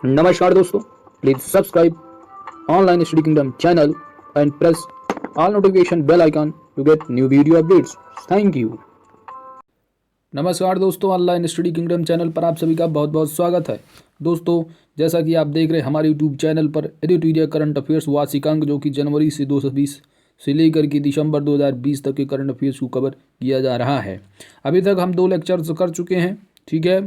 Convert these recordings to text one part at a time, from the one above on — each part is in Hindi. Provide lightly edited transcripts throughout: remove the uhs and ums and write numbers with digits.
नमस्कार दोस्तों, please subscribe online study kingdom channel and press all notification bell icon to get new video updates. Thank you. नमस्कार दोस्तों, ऑनलाइन स्टडी किंगडम चैनल पर आप सभी का बहुत बहुत स्वागत है। दोस्तों, जैसा कि आप देख रहे हैं हमारे यूट्यूब चैनल पर एडिटोरियल करंट अफेयर्स वार्षिकांक जो कि जनवरी से 2020 से लेकर के दिसंबर 2020 तक के करंट अफेयर्स को कवर किया जा रहा है। अभी तक हम 2 लेक्चर्स कर चुके हैं, ठीक है।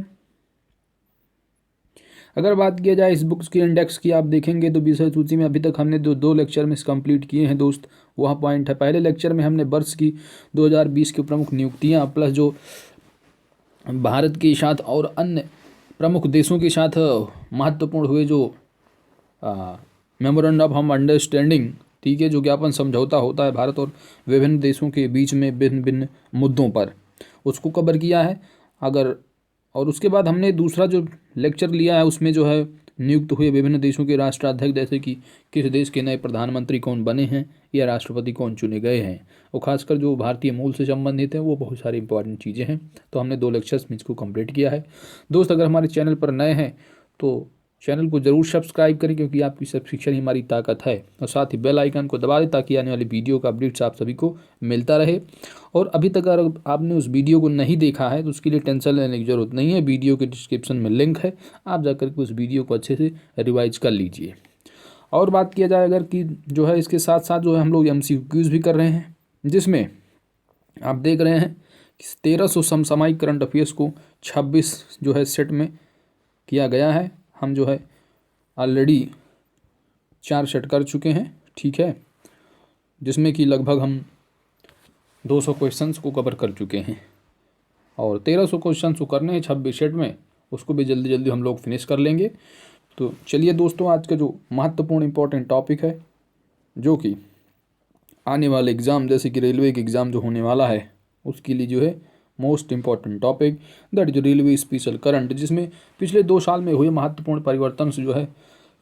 अगर बात किया जाए इस बुक्स की इंडेक्स की, आप देखेंगे तो विषय सूची में अभी तक हमने दो लेक्चर में कंप्लीट किए हैं दोस्त। वह पॉइंट है, पहले लेक्चर में हमने वर्ष की 2020 की प्रमुख नियुक्तियां प्लस जो भारत के साथ और अन्य प्रमुख देशों के साथ महत्वपूर्ण हुए जो मेमोरेंडम ऑफ अंडरस्टैंडिंग, ठीक है, जो ज्ञापन समझौता होता है भारत और विभिन्न देशों के बीच में भिन्न भिन्न मुद्दों पर, उसको कवर किया है। और उसके बाद हमने दूसरा जो लेक्चर लिया है उसमें जो है नियुक्त हुए विभिन्न देशों के राष्ट्राध्यक्ष, जैसे कि किस देश के नए प्रधानमंत्री कौन बने हैं या राष्ट्रपति कौन चुने गए हैं, और खासकर जो भारतीय मूल से संबंधित है वो बहुत सारी इंपॉर्टेंट चीज़ें हैं। तो हमने 2 लेक्चर्स में इसको कंप्लीट किया है। दोस्त, अगर हमारे चैनल पर नए हैं तो चैनल को जरूर सब्सक्राइब करें, क्योंकि आपकी सब्सक्रिप्शन ही हमारी ताकत है। और साथ ही बेल आइकन को दबा दें ताकि आने वाली वीडियो का अपडेट्स आप सभी को मिलता रहे। और अभी तक अगर आपने उस वीडियो को नहीं देखा है तो उसके लिए टेंशन लेने की जरूरत नहीं है। वीडियो के डिस्क्रिप्शन में लिंक है, आप जाकर के उस वीडियो को अच्छे से रिवाइज कर लीजिए। और बात किया जाए अगर कि जो है इसके साथ साथ जो है हम लोग MCQs भी कर रहे हैं, जिसमें आप देख रहे हैं कि 1300 समसामयिक करंट अफेयर्स को 26 जो है सेट में किया गया है। हम जो है ऑलरेडी 4 सेट कर चुके हैं, ठीक है, जिसमें कि लगभग हम 200 क्वेश्चंस को कवर कर चुके हैं और 1300 क्वेश्चंस को करने हैं 26 सेट में, उसको भी जल्दी जल्दी हम लोग फिनिश कर लेंगे। तो चलिए दोस्तों, आज का जो महत्वपूर्ण इंपॉर्टेंट टॉपिक है, जो कि आने वाले एग्ज़ाम जैसे कि रेलवे के एग्ज़ाम जो होने वाला है उसके लिए जो है मोस्ट इम्पॉर्टेंट टॉपिक, दैट जो रेलवे स्पेशल करंट, जिसमें पिछले 2 साल में हुए महत्वपूर्ण परिवर्तन से जो है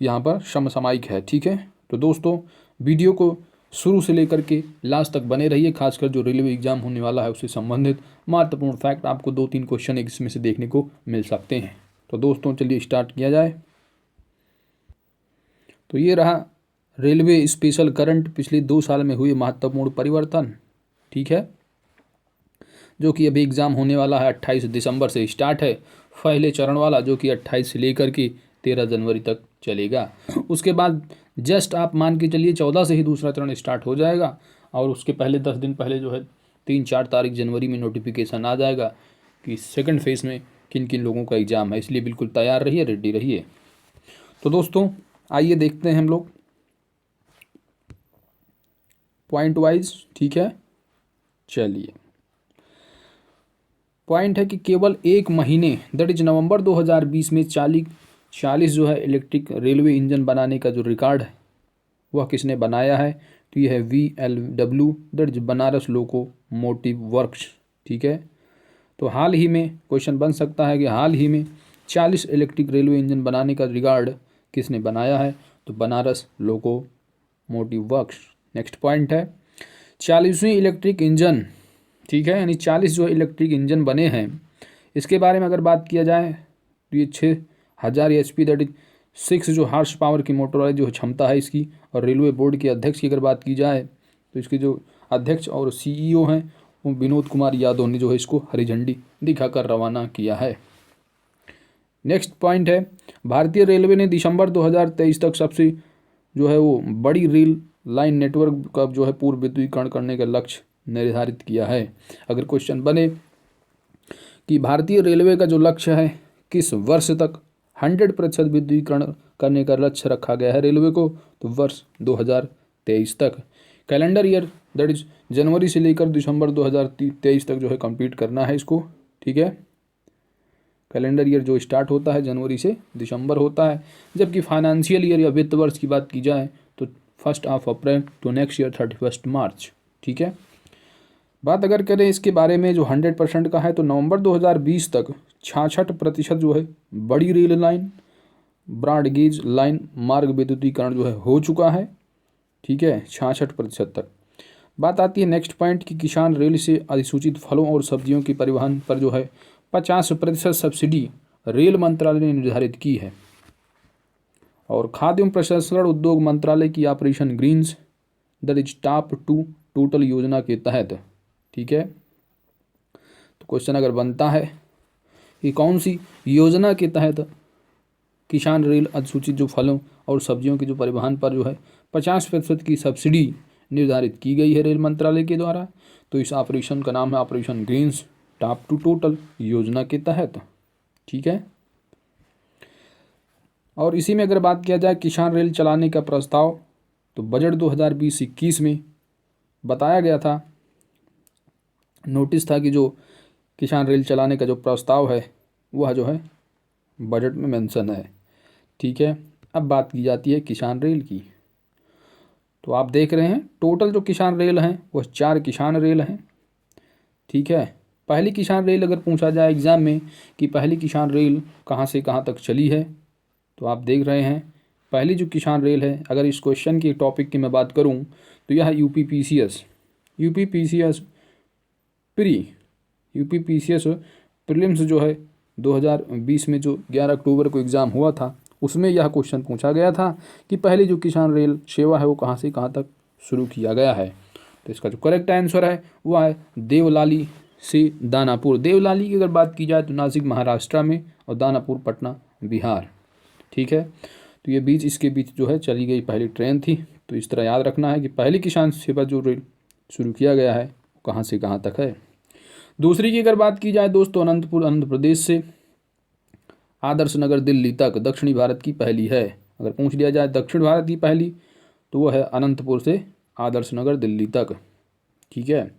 यहाँ पर समसामयिक है, ठीक है। तो दोस्तों, वीडियो को शुरू से लेकर के लास्ट तक बने रहिए, खासकर जो रेलवे एग्जाम होने वाला है उससे संबंधित महत्वपूर्ण फैक्ट आपको 2-3 क्वेश्चन इसमें से देखने को मिल सकते हैं। तो दोस्तों चलिए स्टार्ट किया जाए। तो ये रहा रेलवे स्पेशल करंट, पिछले 2 साल में हुए महत्वपूर्ण परिवर्तन, ठीक है, जो कि अभी एग्ज़ाम होने वाला है 28 दिसंबर से स्टार्ट है पहले चरण वाला, जो कि 28 से लेकर के 13 जनवरी तक चलेगा। उसके बाद जस्ट आप मान के चलिए 14 से ही दूसरा चरण स्टार्ट हो जाएगा, और उसके पहले 10 दिन पहले जो है 3-4 तारीख जनवरी में नोटिफिकेशन आ जाएगा कि सेकंड फेज़ में किन किन लोगों का एग्ज़ाम है। इसलिए बिल्कुल तैयार रहिए, रेडी रहिए। तो दोस्तों आइए देखते हैं हम लोग पॉइंट वाइज, ठीक है। चलिए, पॉइंट है कि केवल 1 महीने दैट इज नवंबर 2020 में 40 जो है इलेक्ट्रिक रेलवे इंजन बनाने का जो रिकॉर्ड है वह किसने बनाया है? तो यह है VLW, that is Banaras locomotive works, ठीक है। तो हाल ही में क्वेश्चन बन सकता है कि हाल ही में 40 इलेक्ट्रिक रेलवे इंजन बनाने का रिकॉर्ड किसने बनाया है? तो Banaras locomotive works. Next point है 40वीं इलेक्ट्रिक इंजन, ठीक है, यानी 40 जो इलेक्ट्रिक इंजन बने हैं, इसके बारे में अगर बात किया जाए तो ये 6000 HP दैट इज 6 जो हार्स पावर की मोटर वाली जो क्षमता है इसकी। और रेलवे बोर्ड के अध्यक्ष की अगर बात की जाए तो इसके जो अध्यक्ष और CEO हैं वो विनोद कुमार यादव ने जो है इसको हरी झंडी दिखाकर रवाना किया है। नेक्स्ट पॉइंट है भारतीय रेलवे ने दिसंबर 2023 तक सबसे जो है वो बड़ी रेल लाइन नेटवर्क का जो है पूर्ण विद्युतीकरण करने का लक्ष्य निर्धारित किया है। अगर क्वेश्चन बने कि भारतीय रेलवे का जो लक्ष्य है किस वर्ष तक 100% विद्युतीकरण करने का लक्ष्य रखा गया है रेलवे को, तो वर्ष 2023 तक। कैलेंडर ईयर दैट इज जनवरी से लेकर दिसंबर 2023 तक जो है कंप्लीट करना है इसको, ठीक है। कैलेंडर ईयर जो स्टार्ट होता है जनवरी से दिसंबर होता है, जबकि फाइनेंशियल ईयर या वित्त वर्ष की बात की जाए तो 1 अप्रैल टू नेक्स्ट ईयर 31 मार्च, ठीक है। बात अगर करें इसके बारे में जो 100% का है तो नवंबर 2020 तक 66% जो है बड़ी rail line broad gauge line मार्ग विद्युतीकरण जो है हो चुका है, ठीक है, 66% तक। बात आती है नेक्स्ट पॉइंट कि किसान रेल से अधिसूचित फलों और सब्जियों के परिवहन पर जो है 50% सब्सिडी रेल मंत्रालय ने निर्धारित की है। और खाद्य एवं प्रसंस्करण उद्योग मंत्रालय की operation greens that is top 2 total योजना के तहत। ठीक है, तो क्वेश्चन अगर बनता है कि कौन सी योजना के तहत किसान रेल अनुसूचित जो फलों और सब्जियों के जो परिवहन पर जो है 50% की सब्सिडी निर्धारित की गई है रेल मंत्रालय के द्वारा, तो इस ऑपरेशन का नाम है ऑपरेशन ग्रीन्स टॉप 2 टोटल योजना के तहत। ठीक है, और इसी में अगर बात किया जाए किसान रेल चलाने का प्रस्ताव, तो बजट 2020-21 में बताया गया था, नोटिस था कि जो किसान रेल चलाने का जो प्रस्ताव है वह जो है बजट में मेंशन है। ठीक है, अब बात की जाती है किसान रेल की, तो आप देख रहे हैं टोटल जो किसान रेल हैं वह 4 किसान रेल हैं। ठीक है, पहली किसान रेल अगर पूछा जाए एग्ज़ाम में कि पहली किसान रेल कहाँ से कहाँ तक चली है, तो आप देख रहे हैं पहली जो किसान रेल है, अगर इस क्वेश्चन की टॉपिक की मैं बात करूं तो यह यूपीपीसीएस प्रीलिम्स जो है 2020 में जो 11 अक्टूबर को एग्ज़ाम हुआ था उसमें यह क्वेश्चन पूछा गया था कि पहली जो किसान रेल सेवा है वो कहाँ से कहाँ तक शुरू किया गया है। तो इसका जो करेक्ट आंसर है वह है देवलाली से दानापुर। देवलाली की अगर बात की जाए तो नासिक महाराष्ट्र में और दानापुर पटना बिहार। ठीक है, तो ये बीच इसके बीच जो है चली गई पहली ट्रेन थी। तो इस तरह याद रखना है कि पहली किसान सेवा जो रेल शुरू किया गया है कहाँ से कहाँ तक है। दूसरी की अगर बात की जाए दोस्तों, अनंतपुर आंध्र प्रदेश से आदर्श नगर दिल्ली तक दक्षिणी भारत की पहली है। अगर पूछ लिया जाए दक्षिण भारत की पहली तो वह है अनंतपुर से आदर्श नगर दिल्ली तक। ठीक है,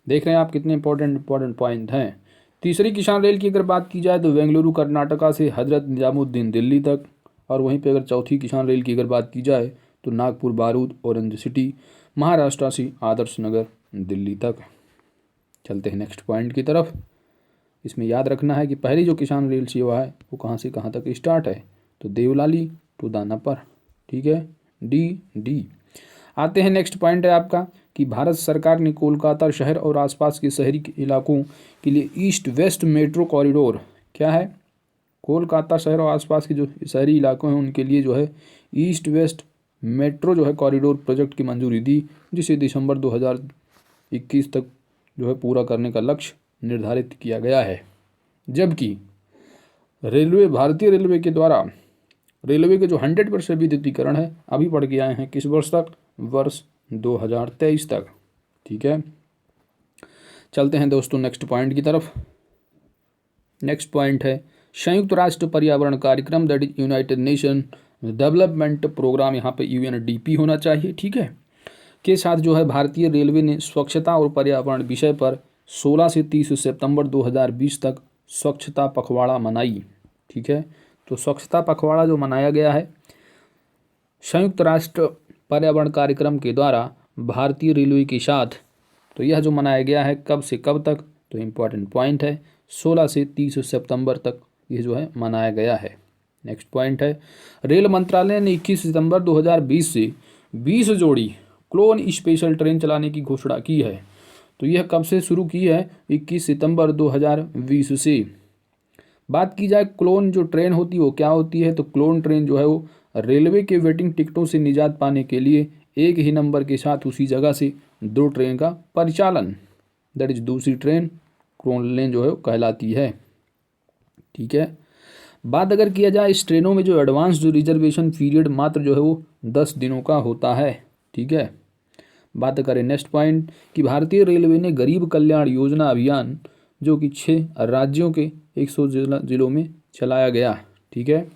देख रहे हैं आप कितने इंपॉर्टेंट पॉइंट हैं। तीसरी किसान रेल की अगर बात की जाए तो बेंगलुरु कर्नाटका से हजरत निजामुद्दीन दिल्ली तक, और वहीं पे अगर चौथी किसान रेल की अगर बात की जाए तो नागपुर बारूद ऑरेंज सिटी महाराष्ट्र से आदर्श नगर दिल्ली तक। चलते हैं नेक्स्ट पॉइंट की तरफ। इसमें याद रखना है कि पहली जो किसान रेल सेवा है वो कहाँ से कहाँ तक स्टार्ट है, तो देवलाली टू दानापुर। ठीक है, डी। आते हैं नेक्स्ट पॉइंट है आपका कि भारत सरकार ने कोलकाता शहर और आसपास के शहरी इलाकों के लिए ईस्ट वेस्ट मेट्रो कॉरिडोर, क्या है, कोलकाता शहर और आसपास के जो शहरी इलाकों हैं उनके लिए जो है ईस्ट वेस्ट मेट्रो जो है कॉरिडोर प्रोजेक्ट की मंजूरी दी, जिसे दिसंबर 2021 तक जो है पूरा करने का लक्ष्य निर्धारित किया गया है। जबकि भारतीय रेलवे के द्वारा रेलवे के जो 100% विद्युतीकरण है अभी बढ़ के आए हैं किस वर्ष तक, वर्ष 2023 तक। ठीक है, चलते हैं दोस्तों नेक्स्ट पॉइंट की तरफ। नेक्स्ट पॉइंट है संयुक्त राष्ट्र पर्यावरण कार्यक्रम that is United Nation Development Programme, यहाँ पे UNDP होना चाहिए। ठीक है, के साथ जो है भारतीय रेलवे ने स्वच्छता और पर्यावरण विषय पर 16 से 30 सितंबर 2020 तक स्वच्छता पखवाड़ा मनाई। ठीक है, तो स्वच्छता पखवाड़ा जो मनाया गया है संयुक्त राष्ट्र पर्यावरण कार्यक्रम के द्वारा भारतीय रेलवे के साथ, तो यह जो मनाया गया है कब से कब तक, तो इम्पॉर्टेंट पॉइंट है 16 से 30 सितंबर तक ये जो है मनाया गया है। नेक्स्ट पॉइंट है रेल मंत्रालय ने 21 सितंबर 2020 से 20 जोड़ी क्लोन स्पेशल ट्रेन चलाने की घोषणा की है। तो यह कब से शुरू की है, 21 सितंबर 2020 से। बात की जाए क्लोन जो ट्रेन होती है वो क्या होती है, तो क्लोन ट्रेन जो है वो रेलवे के वेटिंग टिकटों से निजात पाने के लिए एक ही नंबर के साथ उसी जगह से 2 ट्रेन का परिचालन, दैट इज दूसरी ट्रेन क्लोन लेन जो है वो कहलाती है। ठीक है, बात अगर किया जाए इस ट्रेनों में जो एडवांस जो रिजर्वेशन पीरियड मात्र जो है वो 10 दिनों का होता है। ठीक है, बात करें नेक्स्ट पॉइंट कि भारतीय रेलवे ने गरीब कल्याण योजना अभियान जो कि 6 राज्यों के 100 जिलों में चलाया गया। ठीक है,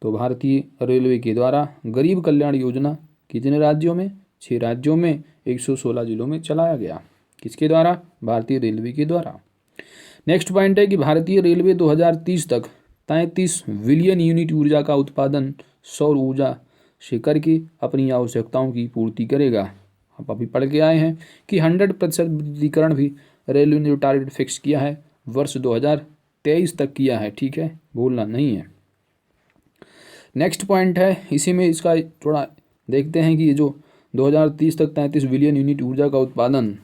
तो भारतीय रेलवे के द्वारा गरीब कल्याण योजना कितने राज्यों में, 6 राज्यों में 116 जिलों में चलाया गया। किसके द्वारा, भारतीय रेलवे के द्वारा। नेक्स्ट पॉइंट है कि भारतीय रेलवे 2030 तक 33 बिलियन यूनिट ऊर्जा का उत्पादन सौर ऊर्जा से करके अपनी आवश्यकताओं की पूर्ति करेगा। आप अभी पढ़ के आए हैं कि 100% विद्युतीकरण भी रेलवे ने जो टारगेट फिक्स किया है वर्ष 2023 तक किया है। ठीक है, भूलना नहीं है। नेक्स्ट पॉइंट है इसी में इसका थोड़ा देखते हैं कि ये जो 2030 तक 33 बिलियन यूनिट ऊर्जा का उत्पादन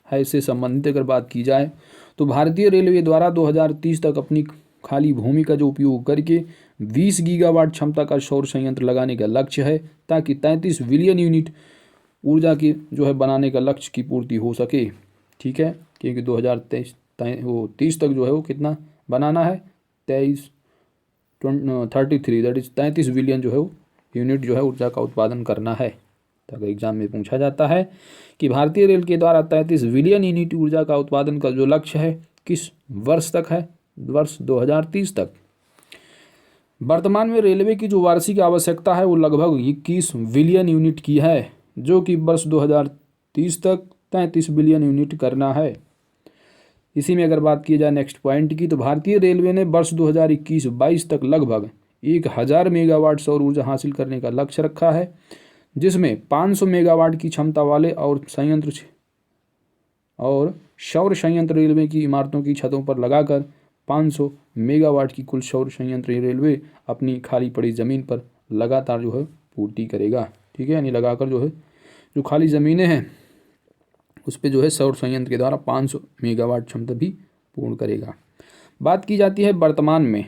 है इससे संबंधित अगर बात की जाए तो भारतीय रेलवे द्वारा 2030 तक अपनी खाली भूमि का जो उपयोग करके 20 गीगावाट क्षमता का सौर संयंत्र लगाने का लक्ष्य है, ताकि 33 बिलियन यूनिट ऊर्जा की जो है बनाने का लक्ष्य की पूर्ति हो सके। ठीक है, क्योंकि 2030 तक जो है वो कितना बनाना है, 33 दैट इज 33 बिलियन जो है वो यूनिट जो है ऊर्जा का उत्पादन करना है। तो अगर एग्जाम में पूछा जाता है कि भारतीय रेल के द्वारा 33 बिलियन यूनिट ऊर्जा का उत्पादन का जो लक्ष्य है किस वर्ष तक है, वर्ष 2030 तक। वर्तमान में रेलवे की जो वार्षिक आवश्यकता है वो लगभग 21 बिलियन यूनिट की है, जो कि वर्ष 2030 तक 33 बिलियन यूनिट करना है। इसी में अगर बात की जाए नेक्स्ट पॉइंट की, तो भारतीय रेलवे ने वर्ष 2021-22 तक लगभग 1000 मेगावाट सौर ऊर्जा हासिल करने का लक्ष्य रखा है, जिसमें 500 मेगावाट की क्षमता वाले और सौर संयंत्र रेलवे की इमारतों की छतों पर लगाकर 500 मेगावाट की कुल सौर संयंत्र रेलवे अपनी खाली पड़ी ज़मीन पर लगातार जो है पूर्ति करेगा। ठीक है, यानी लगाकर जो है जो खाली ज़मीनें हैं उस पर जो है सौर संयंत्र के द्वारा 500 मेगावाट क्षमता भी पूर्ण करेगा। बात की जाती है वर्तमान में,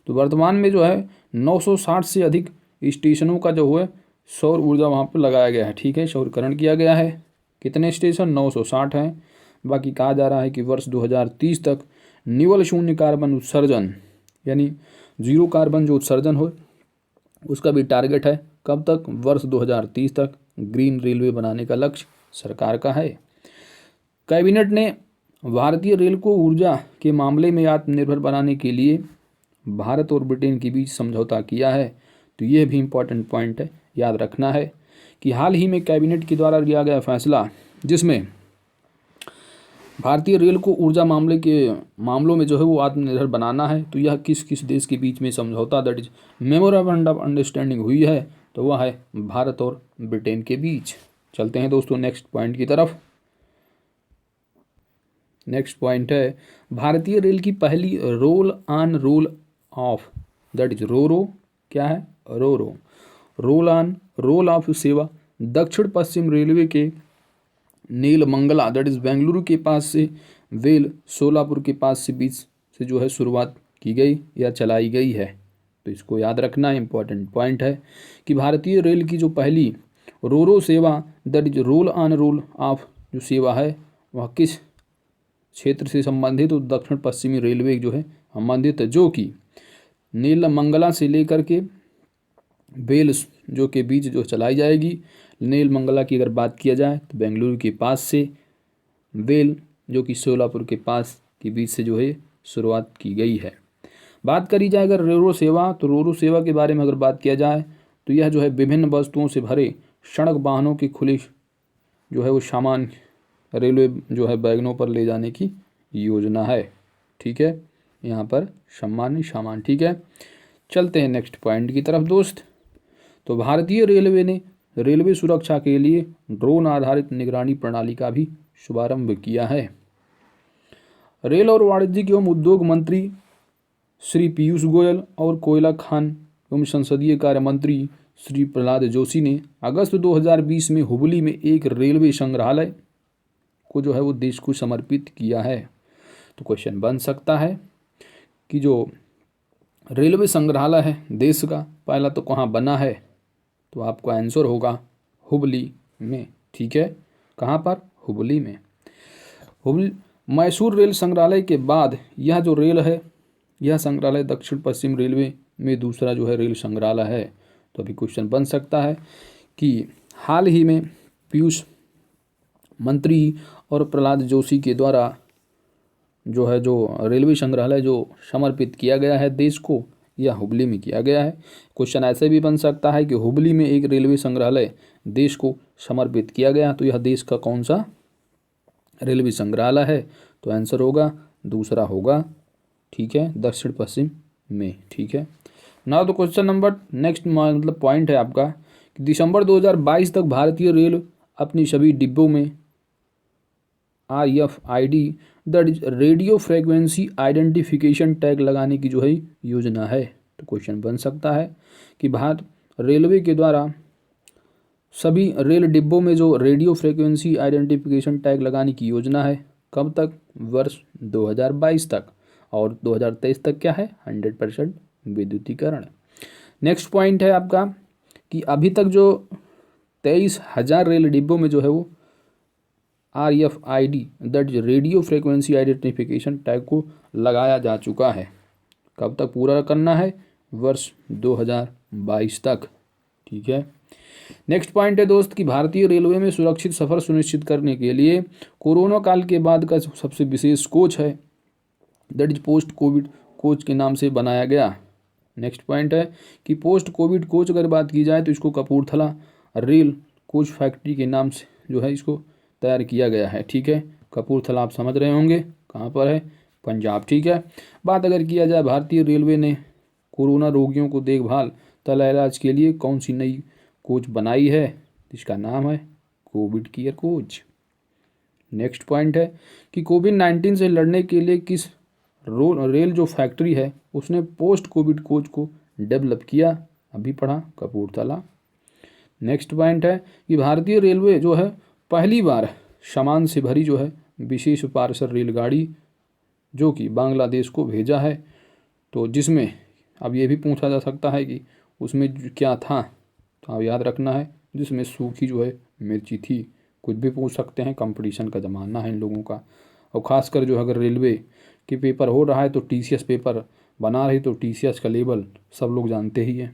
तो वर्तमान में जो है 960 से अधिक स्टेशनों का जो है सौर ऊर्जा वहाँ पर लगाया गया है। ठीक है, सौरकरण किया गया है। कितने स्टेशन, 960 हैं। बाकी कहा जा रहा है कि वर्ष 2030 तक निवल शून्य कार्बन उत्सर्जन यानी जीरो कार्बन जो उत्सर्जन हो उसका भी टारगेट है। कब तक, वर्ष 2030 तक ग्रीन रेलवे बनाने का लक्ष्य सरकार का है। कैबिनेट ने भारतीय रेल को ऊर्जा के मामले में आत्मनिर्भर बनाने के लिए भारत और ब्रिटेन के बीच समझौता किया है। तो यह भी इम्पोर्टेंट पॉइंट है, याद रखना है कि हाल ही में कैबिनेट के द्वारा लिया गया फैसला जिसमें भारतीय रेल को ऊर्जा मामलों में जो है वो आत्मनिर्भर बनाना है। तो यह किस किस देश के बीच में समझौता that is memorandum of understanding हुई है, तो वह है भारत और ब्रिटेन के बीच। चलते हैं दोस्तों नेक्स्ट पॉइंट की तरफ। नेक्स्ट पॉइंट है भारतीय रेल की पहली roll on roll off that is RoRo, क्या है, RoRo, roll on roll off सेवा दक्षिण पश्चिम रेलवे के नीलमंगला दैट इज बेंगलुरु के पास से वेल सोलापुर के पास से बीच से जो है शुरुआत की गई या चलाई गई है। तो इसको याद रखना इंपॉर्टेंट पॉइंट है कि भारतीय रेल की जो पहली रोरो सेवा that is role on roll of जो सेवा है वह किस क्षेत्र से संबंधित, तो दक्षिण पश्चिमी रेलवे जो है संबंधित है, जो कि नीलमंगला से लेकर के बेल जो के बीच जो चलाई जाएगी। नीलमंगला की अगर बात किया जाए तो बेंगलुरु के पास से बेल जो कि सोलापुर के पास के बीच से जो है शुरुआत की गई है। बात करी जाए अगर रोरो सेवा, तो रोरो सेवा के बारे में अगर बात किया जाए तो यह जो है विभिन्न वस्तुओं से भरे सड़क वाहनों के खुले जो है वो सामान रेलवे जो है वैगनों पर ले जाने की योजना है। ठीक है, यहाँ पर सामान। ठीक है, चलते हैं नेक्स्ट पॉइंट की तरफ दोस्त। तो भारतीय रेलवे ने रेलवे सुरक्षा के लिए ड्रोन आधारित निगरानी प्रणाली का भी शुभारंभ किया है। रेल और वाणिज्यिक एवं उद्योग मंत्री श्री पीयूष गोयल और कोयला खान एवं संसदीय कार्य मंत्री श्री प्रहलाद जोशी ने अगस्त 2020 में हुबली में एक रेलवे संग्रहालय को जो है वो देश को समर्पित किया है। तो क्वेश्चन बन सकता है कि जो रेलवे संग्रहालय है देश का पहला तो कहाँ बना है, तो आपका आंसर होगा हुबली में। ठीक है, कहाँ पर, हुबली में। हुबली मैसूर रेल संग्रहालय के बाद यह जो रेल है यह संग्रहालय दक्षिण पश्चिम रेलवे में दूसरा जो है रेल संग्रहालय है। तो अभी क्वेश्चन बन सकता है कि हाल ही में पीयूष मंत्री और प्रहलाद जोशी के द्वारा जो है जो रेलवे संग्रहालय जो समर्पित किया गया है देश को, यह हुबली में किया गया है। क्वेश्चन ऐसे भी बन सकता है कि हुबली में एक रेलवे संग्रहालय देश को समर्पित किया गया, तो यह देश का कौन सा रेलवे संग्रहालय है, तो आंसर होगा दूसरा होगा। ठीक है, दक्षिण पश्चिम में। ठीक है ना, तो क्वेश्चन नंबर नेक्स्ट मतलब पॉइंट है आपका कि दिसंबर 2022 तक भारतीय रेल अपनी सभी डिब्बों में RFID that is radio frequency identification tag लगाने की जो है योजना है। तो क्वेश्चन बन सकता है कि भारत रेलवे के द्वारा सभी रेल डिब्बों में जो रेडियो फ्रीक्वेंसी आइडेंटिफिकेशन टैग लगाने की योजना है, कब तक, वर्ष 2022 तक, और 2023 तक क्या है 100% विद्युतीकरण। नेक्स्ट पॉइंट है आपका कि अभी तक जो 23,000 रेल डिब्बों में जो है वो RFID that is radio frequency identification tag को लगाया जा चुका है। कब तक पूरा करना है? वर्ष 2022 तक। ठीक है। नेक्स्ट पॉइंट है दोस्त कि भारतीय रेलवे में सुरक्षित सफ़र सुनिश्चित करने के लिए कोरोना काल के बाद का सबसे विशेष कोच है that is post Covid coach के नाम से बनाया गया। नेक्स्ट पॉइंट है कि पोस्ट कोविड कोच अगर बात की जाए तो इसको कपूरथला रेल कोच फैक्ट्री के नाम से जो है इसको तैयार किया गया है। ठीक है। कपूरथला आप समझ रहे होंगे कहाँ पर है? पंजाब। ठीक है। बात अगर किया जाए भारतीय रेलवे ने कोरोना रोगियों को देखभाल तथा इलाज के लिए कौन सी नई कोच बनाई है? इसका नाम है Covid care coach. Next point है कि कोविड-19 से लड़ने के लिए किस रेल जो फैक्ट्री है उसने पोस्ट कोविड कोच को डेवलप किया? अभी पढ़ा, कपूरथला। नेक्स्ट पॉइंट है कि भारतीय रेलवे जो है पहली बार सामान से भरी जो है विशेष पार्सल रेलगाड़ी जो कि बांग्लादेश को भेजा है। तो जिसमें अब ये भी पूछा जा सकता है कि उसमें क्या था, तो आप याद रखना है जिसमें सूखी जो है मिर्ची थी। कुछ भी पूछ सकते हैं, कंपटीशन का ज़माना है इन लोगों का। और ख़ासकर जो अगर रेलवे के पेपर हो रहा है तो TCS पेपर बना रही तो TCS का लेवल सब लोग जानते ही हैं।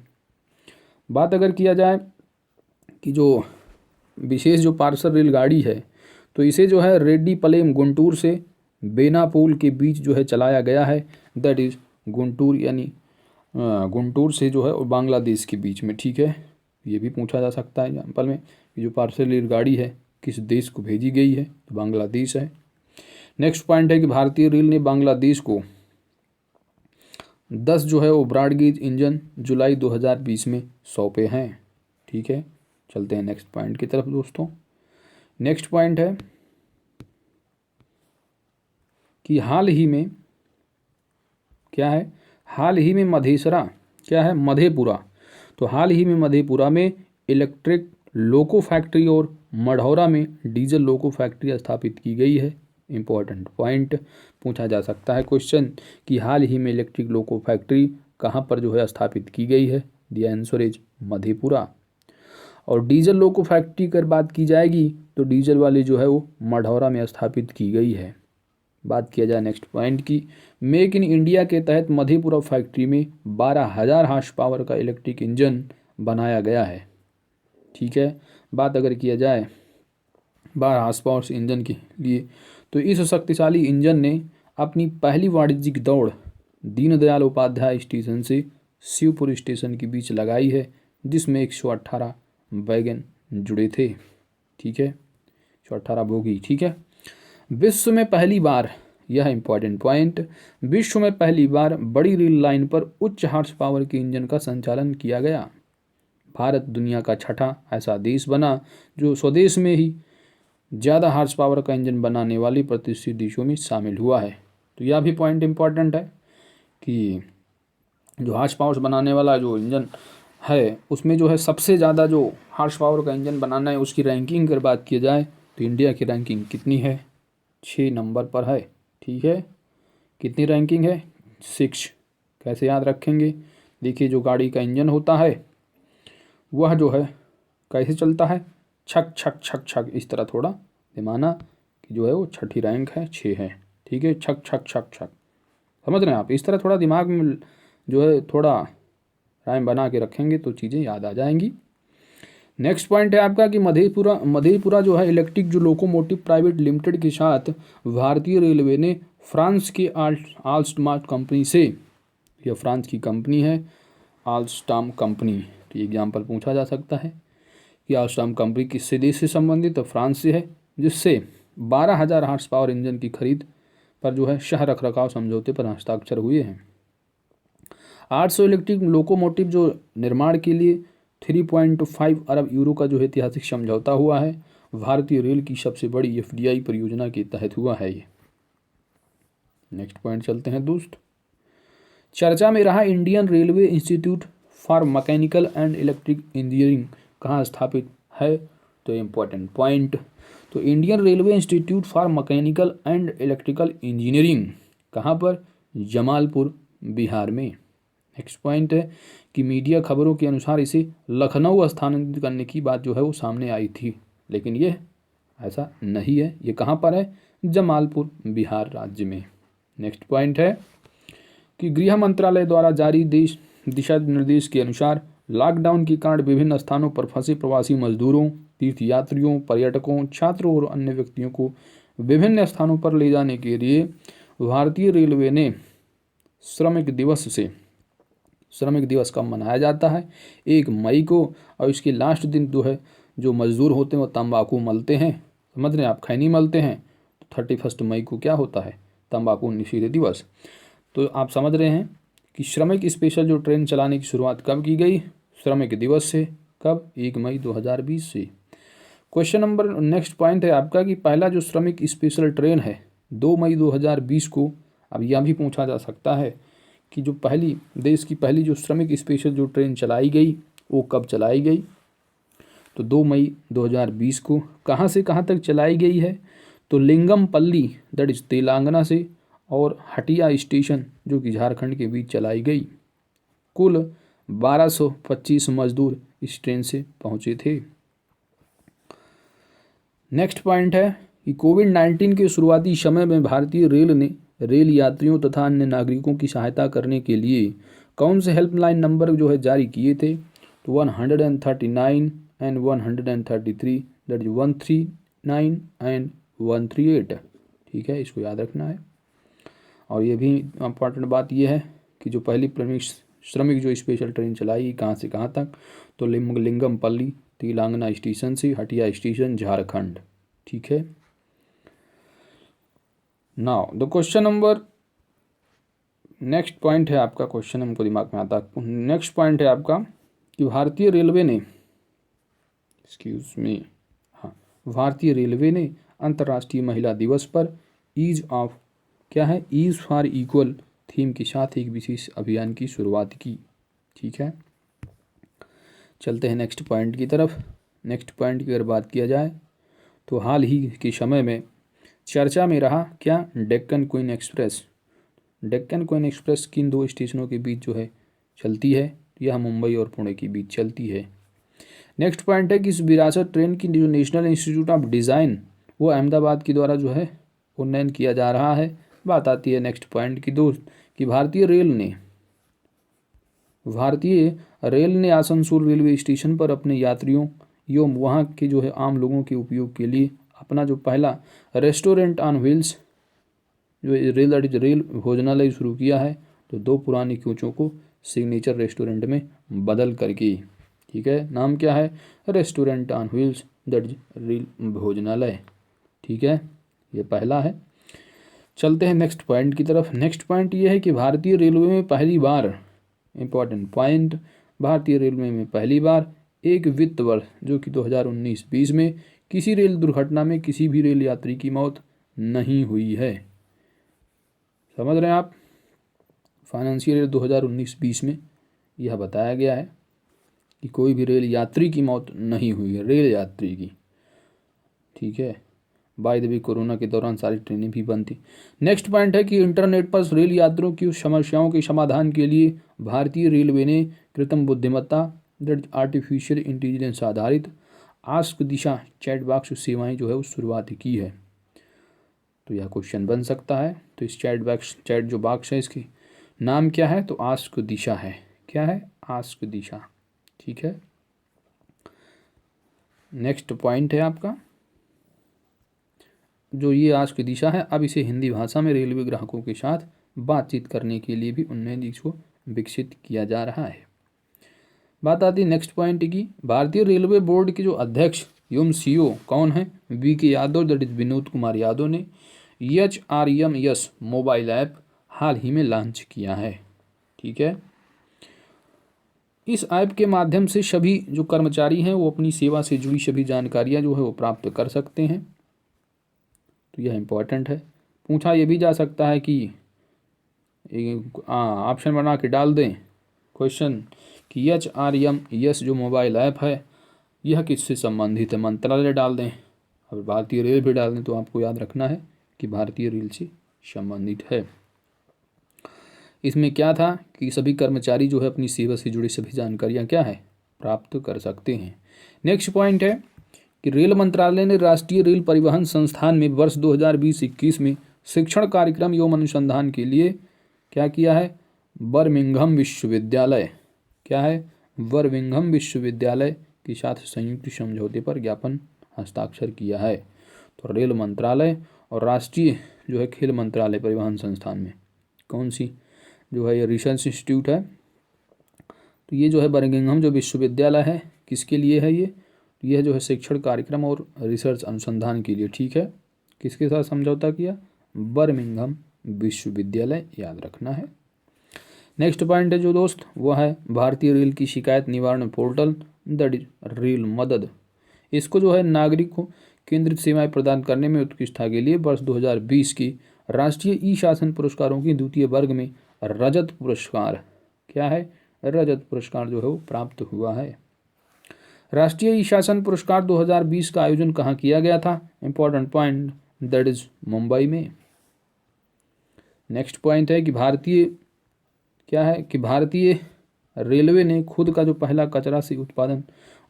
बात अगर किया जाए कि जो विशेष जो पार्सल रेलगाड़ी है तो इसे जो है रेड्डीपलेम गुंटूर से बेनापोल के बीच जो है चलाया गया है दैट इज़ गुंटूर यानी गुंटूर से जो है और बांग्लादेश के बीच में। ठीक है। ये भी पूछा जा सकता है एग्जाम्पल में कि जो पार्सल रेलगाड़ी है किस देश को भेजी गई है, तो बांग्लादेश है। नेक्स्ट पॉइंट है कि भारतीय रेल ने बांग्लादेश को 10 जो है वो ब्रॉडगेज इंजन जुलाई 2020 में सौंपे हैं। ठीक है। चलते हैं नेक्स्ट पॉइंट की तरफ दोस्तों। नेक्स्ट पॉइंट है कि हाल ही में क्या है? हाल ही में मधेसरा क्या है? मधेपुरा। तो हाल ही में मधेपुरा में इलेक्ट्रिक लोको फैक्ट्री और मढ़ौरा में डीजल लोको फैक्ट्री स्थापित की गई है। इंपॉर्टेंट पॉइंट पूछा जा सकता है क्वेश्चन कि हाल ही में इलेक्ट्रिक लोको फैक्ट्री कहाँ पर जो है स्थापित की गई है? The answer is Madhepura. और डीजल लोको फैक्ट्री अगर बात की जाएगी तो डीजल वाली जो है वो मढ़ौरा में स्थापित की गई है। बात किया जाए नेक्स्ट पॉइंट की मेक इन इंडिया के तहत मधेपुरा फैक्ट्री में 12,000 हार्स पावर का इलेक्ट्रिक इंजन बनाया गया है। ठीक है। बात अगर किया जाए 12 हार्स पावर इंजन के लिए तो इस शक्तिशाली इंजन ने अपनी पहली वाणिज्यिक दौड़ दीनदयाल उपाध्याय स्टेशन से शिवपुर स्टेशन के बीच लगाई है जिसमें 118 वैगन जुड़े थे। ठीक है। 118 बोगी। ठीक है। विश्व में पहली बार, यह इंपॉर्टेंट पॉइंट, विश्व में पहली बार बड़ी रेल लाइन पर उच्च हार्स पावर के इंजन का संचालन किया गया। भारत दुनिया का छठा ऐसा देश बना जो स्वदेश में ही ज़्यादा हार्स पावर का इंजन बनाने वाले प्रतिष्ठित देशों में शामिल हुआ है। तो यह भी पॉइंट इंपॉर्टेंट है कि जो हार्स पावर बनाने वाला जो इंजन है उसमें जो है सबसे ज़्यादा जो हार्स पावर का इंजन बनाना है उसकी रैंकिंग अगर बात की जाए तो इंडिया की रैंकिंग कितनी है? 6 नंबर पर है। ठीक है। कितनी रैंकिंग है? 6। कैसे याद रखेंगे? देखिए जो गाड़ी का इंजन होता है वह जो है कैसे चलता है? छक छक छक छक, इस तरह थोड़ा दिमाना कि जो है वो छठी रैंक है, 6 है। ठीक है। छक छक छक छक, समझ रहे हैं आप? इस तरह थोड़ा दिमाग में जो है थोड़ा राइम बना के रखेंगे तो चीज़ें याद आ जाएंगी। नेक्स्ट पॉइंट है आपका कि मधेपुरा जो है इलेक्ट्रिक जो लोकोमोटिव प्राइवेट लिमिटेड के साथ भारतीय रेलवे ने फ्रांस के आल्स्टॉम कंपनी से, यह फ्रांस की कंपनी है आल्स्टॉम कंपनी, तो एग्जाम्पल पूछा जा सकता है कि आल्स्टॉम कंपनी किस देश से संबंधित? तो फ्रांस से है, जिससे 12,000 हार्स पावर इंजन की खरीद पर जो है शहर रखरखाव समझौते पर हस्ताक्षर हुए हैं। 800 इलेक्ट्रिक लोकोमोटिव जो निर्माण के लिए 3.5 अरब यूरो का जो ऐतिहासिक समझौता हुआ है भारतीय रेल की सबसे बड़ी FDI परियोजना के तहत हुआ है ये। नेक्स्ट पॉइंट चलते हैं दोस्त। चर्चा में रहा Indian railway institute for mechanical and electric engineering कहाँ स्थापित है? तो इम्पोर्टेंट पॉइंट, तो Indian railway institute for mechanical and electrical engineering कहाँ पर? जमालपुर बिहार में नेक्स्ट पॉइंट है कि मीडिया खबरों के अनुसार इसे लखनऊ स्थानांतरित करने की बात जो है वो सामने आई थी, लेकिन ये ऐसा नहीं है। ये कहाँ पर है? जमालपुर, बिहार राज्य में। नेक्स्ट पॉइंट है कि गृह मंत्रालय द्वारा जारी दिशा निर्देश के अनुसार लॉकडाउन के कारण विभिन्न स्थानों पर फंसे प्रवासी मजदूरों, तीर्थयात्रियों, पर्यटकों, छात्रों और अन्य व्यक्तियों को विभिन्न स्थानों पर ले जाने के लिए भारतीय रेलवे ने श्रमिक दिवस कब मनाया जाता है? 1 मई को। और इसके लास्ट दिन जो है जो मजदूर होते हैं वो तंबाकू मलते हैं, समझ रहे हैं आप, खैनी मलते हैं। तो 31 मई को क्या होता है? तंबाकू निषेध दिवस। तो आप समझ रहे हैं कि श्रमिक स्पेशल जो ट्रेन चलाने की शुरुआत कब की गई? श्रमिक दिवस से। कब? 1 मई 2020 से। क्वेश्चन नंबर नेक्स्ट पॉइंट है आपका कि पहला जो श्रमिक स्पेशल ट्रेन है 2 मई 2020 को, अब यह भी पूछा जा सकता है कि जो देश की पहली जो श्रमिक स्पेशल जो ट्रेन चलाई गई वो कब चलाई गई? तो 2 मई 2020 को। कहाँ से कहाँ तक चलाई गई है? तो लिंगमपल्ली दैट इज तेलंगाना से और हटिया स्टेशन जो कि झारखंड के बीच चलाई गई। कुल 1225 मजदूर इस ट्रेन से पहुंचे थे। नेक्स्ट पॉइंट है कि कोविड-19 के शुरुआती समय में भारतीय रेल ने रेल यात्रियों तथा अन्य नागरिकों की सहायता करने के लिए कौन से हेल्पलाइन नंबर जो है जारी किए थे? तो 139 एंड 133 दैट इज 139 एंड 138। ठीक है, इसको याद रखना है। और ये भी इम्पॉर्टेंट बात ये है कि जो पहली श्रमिक जो स्पेशल ट्रेन चलाई कहाँ से कहाँ तक? तो लिंगमपल्ली तेलंगाना स्टेशन से हटिया स्टेशन झारखंड। ठीक है। Now the question number next point है आपका, क्वेश्चन हमको दिमाग में आता है। नेक्स्ट पॉइंट है आपका कि भारतीय रेलवे ने अंतर्राष्ट्रीय महिला दिवस पर ईज फॉर इक्वल थीम के साथ एक विशेष अभियान की शुरुआत की। ठीक है, चलते हैं नेक्स्ट पॉइंट की तरफ। नेक्स्ट पॉइंट की अगर बात किया जाए तो हाल ही के समय में चर्चा में रहा क्या? Deccan queen express. Deccan queen express किन 2 स्टेशनों के बीच जो है चलती है? यह मुंबई और पुणे के बीच चलती है। नेक्स्ट पॉइंट है कि इस विरासत ट्रेन की जो नेशनल इंस्टीट्यूट ऑफ डिज़ाइन वो अहमदाबाद के द्वारा जो है उन्नयन किया जा रहा है। बात आती है नेक्स्ट पॉइंट की दोस्त कि भारतीय रेल ने आसनसोल रेलवे स्टेशन पर अपने यात्रियों एवं वहाँ के जो है आम लोगों के उपयोग के लिए अपना जो पहला रेस्टोरेंट ऑन व्हील्स जो रेल भोजनालय शुरू किया है। तो 2 पुरानी कोचों को सिग्नेचर रेस्टोरेंट में बदल करके। ठीक है, नाम क्या है? Restaurant on wheels that is rail भोजनालय। ठीक है, ये पहला है। चलते हैं नेक्स्ट पॉइंट की तरफ। नेक्स्ट पॉइंट ये है कि भारतीय रेलवे में पहली बार, इंपॉर्टेंट पॉइंट, भारतीय रेलवे में पहली बार एक वित्त वर्ष जो कि 2019-20 में किसी रेल दुर्घटना में किसी भी रेल यात्री की मौत नहीं हुई है। समझ रहे हैं आप? फाइनेंशियल ईयर 2019-20 में यह बताया गया है कि कोई भी रेल यात्री की मौत नहीं हुई है, रेल यात्री की। ठीक है, बाय द वे कोरोना के दौरान सारी ट्रेनें भी बंद थी। नेक्स्ट पॉइंट है कि इंटरनेट पर रेल यात्रियों की समस्याओं के समाधान के लिए भारतीय रेलवे ने कृत्रिम बुद्धिमत्ता दैट आर्टिफिशियल इंटेलिजेंस आधारित आस्क दिशा चैट बॉक्स सेवाएं जो है उस शुरुआत की है। तो यह क्वेश्चन बन सकता है। तो इस चैट जो बॉक्स है इसकी नाम क्या है? तो आस्क दिशा है। क्या है? आस्क दिशा। ठीक है, नेक्स्ट पॉइंट है आपका जो ये आस्क दिशा है, अब इसे हिंदी भाषा में रेलवे ग्राहकों के साथ बातचीत करने के लिए भी उन्हें इसको विकसित किया जा रहा है। बात आती है नेक्स्ट पॉइंट की। भारतीय रेलवे बोर्ड के जो अध्यक्ष एवं CEO कौन है? VK Yadav that is Vinod Kumar Yadav ने HRMS मोबाइल ऐप हाल ही में लॉन्च किया है। ठीक है, इस ऐप के माध्यम से सभी जो कर्मचारी हैं वो अपनी सेवा से जुड़ी सभी जानकारियां जो है वो प्राप्त कर सकते हैं। तो यह इम्पोर्टेंट है। पूछा ये भी जा सकता है कि ऑप्शन बना के डाल दें क्वेश्चन कि HRMS जो मोबाइल ऐप है यह किससे संबंधित है? मंत्रालय डाल दें, और भारतीय रेल भी डाल दें। तो आपको याद रखना है कि भारतीय रेल से संबंधित है। इसमें क्या था कि सभी कर्मचारी जो है अपनी सेवा से जुड़ी सभी जानकारियाँ क्या है प्राप्त कर सकते हैं। नेक्स्ट पॉइंट है कि रेल मंत्रालय ने राष्ट्रीय रेल परिवहन संस्थान में वर्ष 2020-21 में शिक्षण कार्यक्रम एवं अनुसंधान के लिए क्या किया है, बर्मिंघम विश्वविद्यालय, क्या है, बर्मिंघम विश्वविद्यालय के साथ संयुक्त समझौते पर ज्ञापन हस्ताक्षर किया है। तो रेल मंत्रालय और राष्ट्रीय जो है खेल मंत्रालय परिवहन संस्थान में कौन सी जो है ये रिसर्च इंस्टीट्यूट है, तो ये जो है बर्मिंघम जो विश्वविद्यालय है किसके लिए है, ये जो है शिक्षण कार्यक्रम और रिसर्च अनुसंधान के लिए, ठीक है। किसके साथ समझौता किया, बर्मिंघम विश्वविद्यालय, याद रखना है। नेक्स्ट पॉइंट है जो दोस्त वो है भारतीय रेल की शिकायत निवारण पोर्टल दैट इज रेल मदद। इसको जो है नागरिक को केंद्रित सेवाएं प्रदान करने में उत्कृष्टता के लिए वर्ष 2020 की राष्ट्रीय ई शासन पुरस्कारों की द्वितीय वर्ग में रजत पुरस्कार, क्या है, रजत पुरस्कार जो है वो प्राप्त हुआ है। राष्ट्रीय ई शासन पुरस्कार 2020 का आयोजन कहाँ किया गया था, important point, that is Mumbai में। नेक्स्ट पॉइंट है कि भारतीय रेलवे ने खुद का जो पहला कचरा से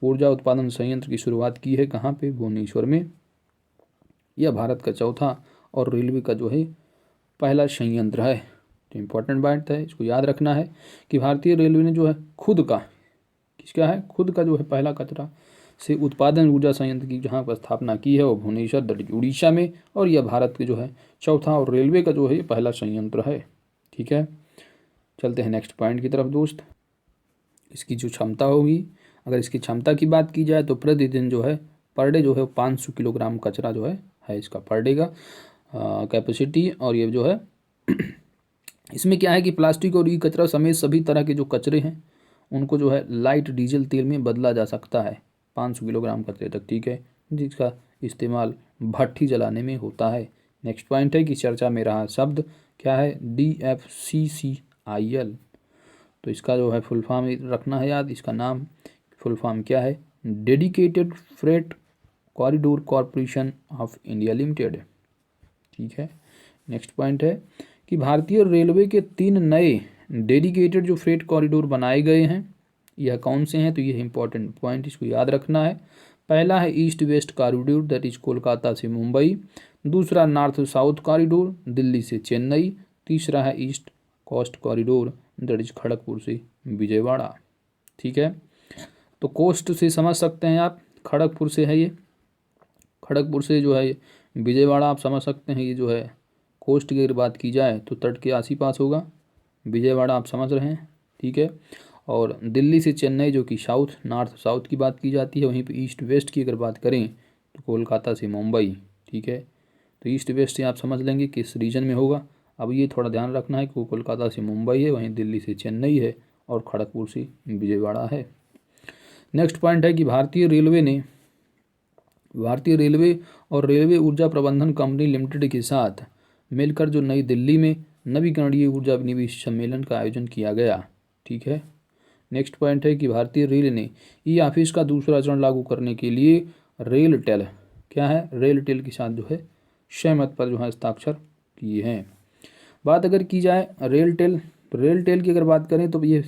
ऊर्जा उत्पादन संयंत्र की शुरुआत की है, कहाँ पे, भुवनेश्वर में। यह भारत का चौथा और रेलवे का जो है पहला संयंत्र है। तो इम्पोर्टेंट बात है, इसको याद रखना है कि भारतीय रेलवे ने जो है खुद का जो है पहला कचरा से उत्पादन ऊर्जा संयंत्र की जहाँ पर स्थापना की है वो भुवनेश्वर दैट इज उड़ीसा में, और यह भारत के जो है चौथा और रेलवे का जो है पहला संयंत्र है, ठीक है। चलते हैं नेक्स्ट पॉइंट की तरफ दोस्त। इसकी जो क्षमता होगी, अगर इसकी क्षमता की बात की जाए तो प्रतिदिन जो है पर डे जो है 500 किलोग्राम कचरा जो है इसका पर डे का कैपेसिटी। और ये जो है इसमें क्या है कि प्लास्टिक और ई कचरा समेत सभी तरह के जो कचरे हैं उनको जो है लाइट डीजल तेल में बदला जा सकता है 500 किलोग्राम कचरे तक, ठीक है, जिसका इस्तेमाल भट्ठी जलाने में होता है। नेक्स्ट पॉइंट है कि चर्चा में रहा शब्द क्या है, DFCCIL। तो इसका जो है फुल फॉर्म रखना है याद, इसका नाम फुल फॉर्म क्या है, dedicated freight corridor corporation of India limited, ठीक है। नेक्स्ट पॉइंट है कि भारतीय रेलवे के 3 नए डेडिकेटेड जो फ्रेट कॉरिडोर बनाए गए हैं, यह कौन से हैं, तो ये इंपॉर्टेंट पॉइंट, इसको याद रखना है। पहला है east west corridor that is Kolkata से मुंबई, दूसरा नॉर्थ साउथ कॉरिडोर दिल्ली से चेन्नई, तीसरा है east coast corridor that is Kharagpur से विजयवाड़ा, ठीक है। तो कोस्ट से समझ सकते हैं आप, खड़गपुर से है ये, खड़गपुर से जो है विजयवाड़ा आप समझ सकते हैं, ये जो है कोस्ट की अगर बात की जाए तो तट के आस ही पास होगा, विजयवाड़ा आप समझ रहे हैं, ठीक है। और दिल्ली से चेन्नई जो कि नॉर्थ साउथ की बात की जाती है, वहीं पे ईस्ट वेस्ट की अगर बात करें तो कोलकाता से मुंबई, ठीक है। तो ईस्ट वेस्ट से आप समझ लेंगे किस रीजन में होगा। अब ये थोड़ा ध्यान रखना है कि कोलकाता से मुंबई है, वहीं दिल्ली से चेन्नई है और खड़गपुर से विजयवाड़ा है। नेक्स्ट पॉइंट है कि भारतीय रेलवे और रेलवे ऊर्जा प्रबंधन कंपनी लिमिटेड के साथ मिलकर जो नई दिल्ली में नवीकरणीय ऊर्जा निवेश सम्मेलन का आयोजन किया गया, ठीक है। नेक्स्ट पॉइंट है कि भारतीय रेल ने ई ऑफिस का दूसरा चरण लागू करने के लिए रेलटेल के साथ जो है सहमत पर जो है हस्ताक्षर किए हैं। बात अगर की जाए रेलटेल की अगर बात करें तो ये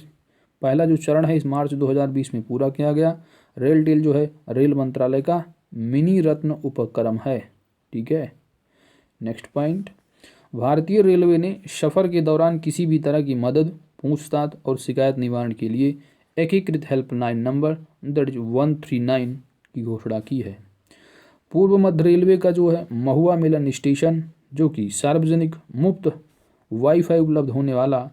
पहला जो चरण है इस मार्च 2020 में पूरा किया गया। रेलटेल जो है रेल मंत्रालय का मिनी रत्न उपक्रम है, ठीक है। नेक्स्ट पॉइंट, भारतीय रेलवे ने सफ़र के दौरान किसी भी तरह की मदद, पूछताछ और शिकायत निवारण के लिए एकीकृत हेल्पलाइन नंबर दैट इज 139 की घोषणा की है। पूर्व मध्य रेलवे का जो है महुआ मिलन स्टेशन जो कि सार्वजनिक मुफ्त वाईफाई उपलब्ध होने वाला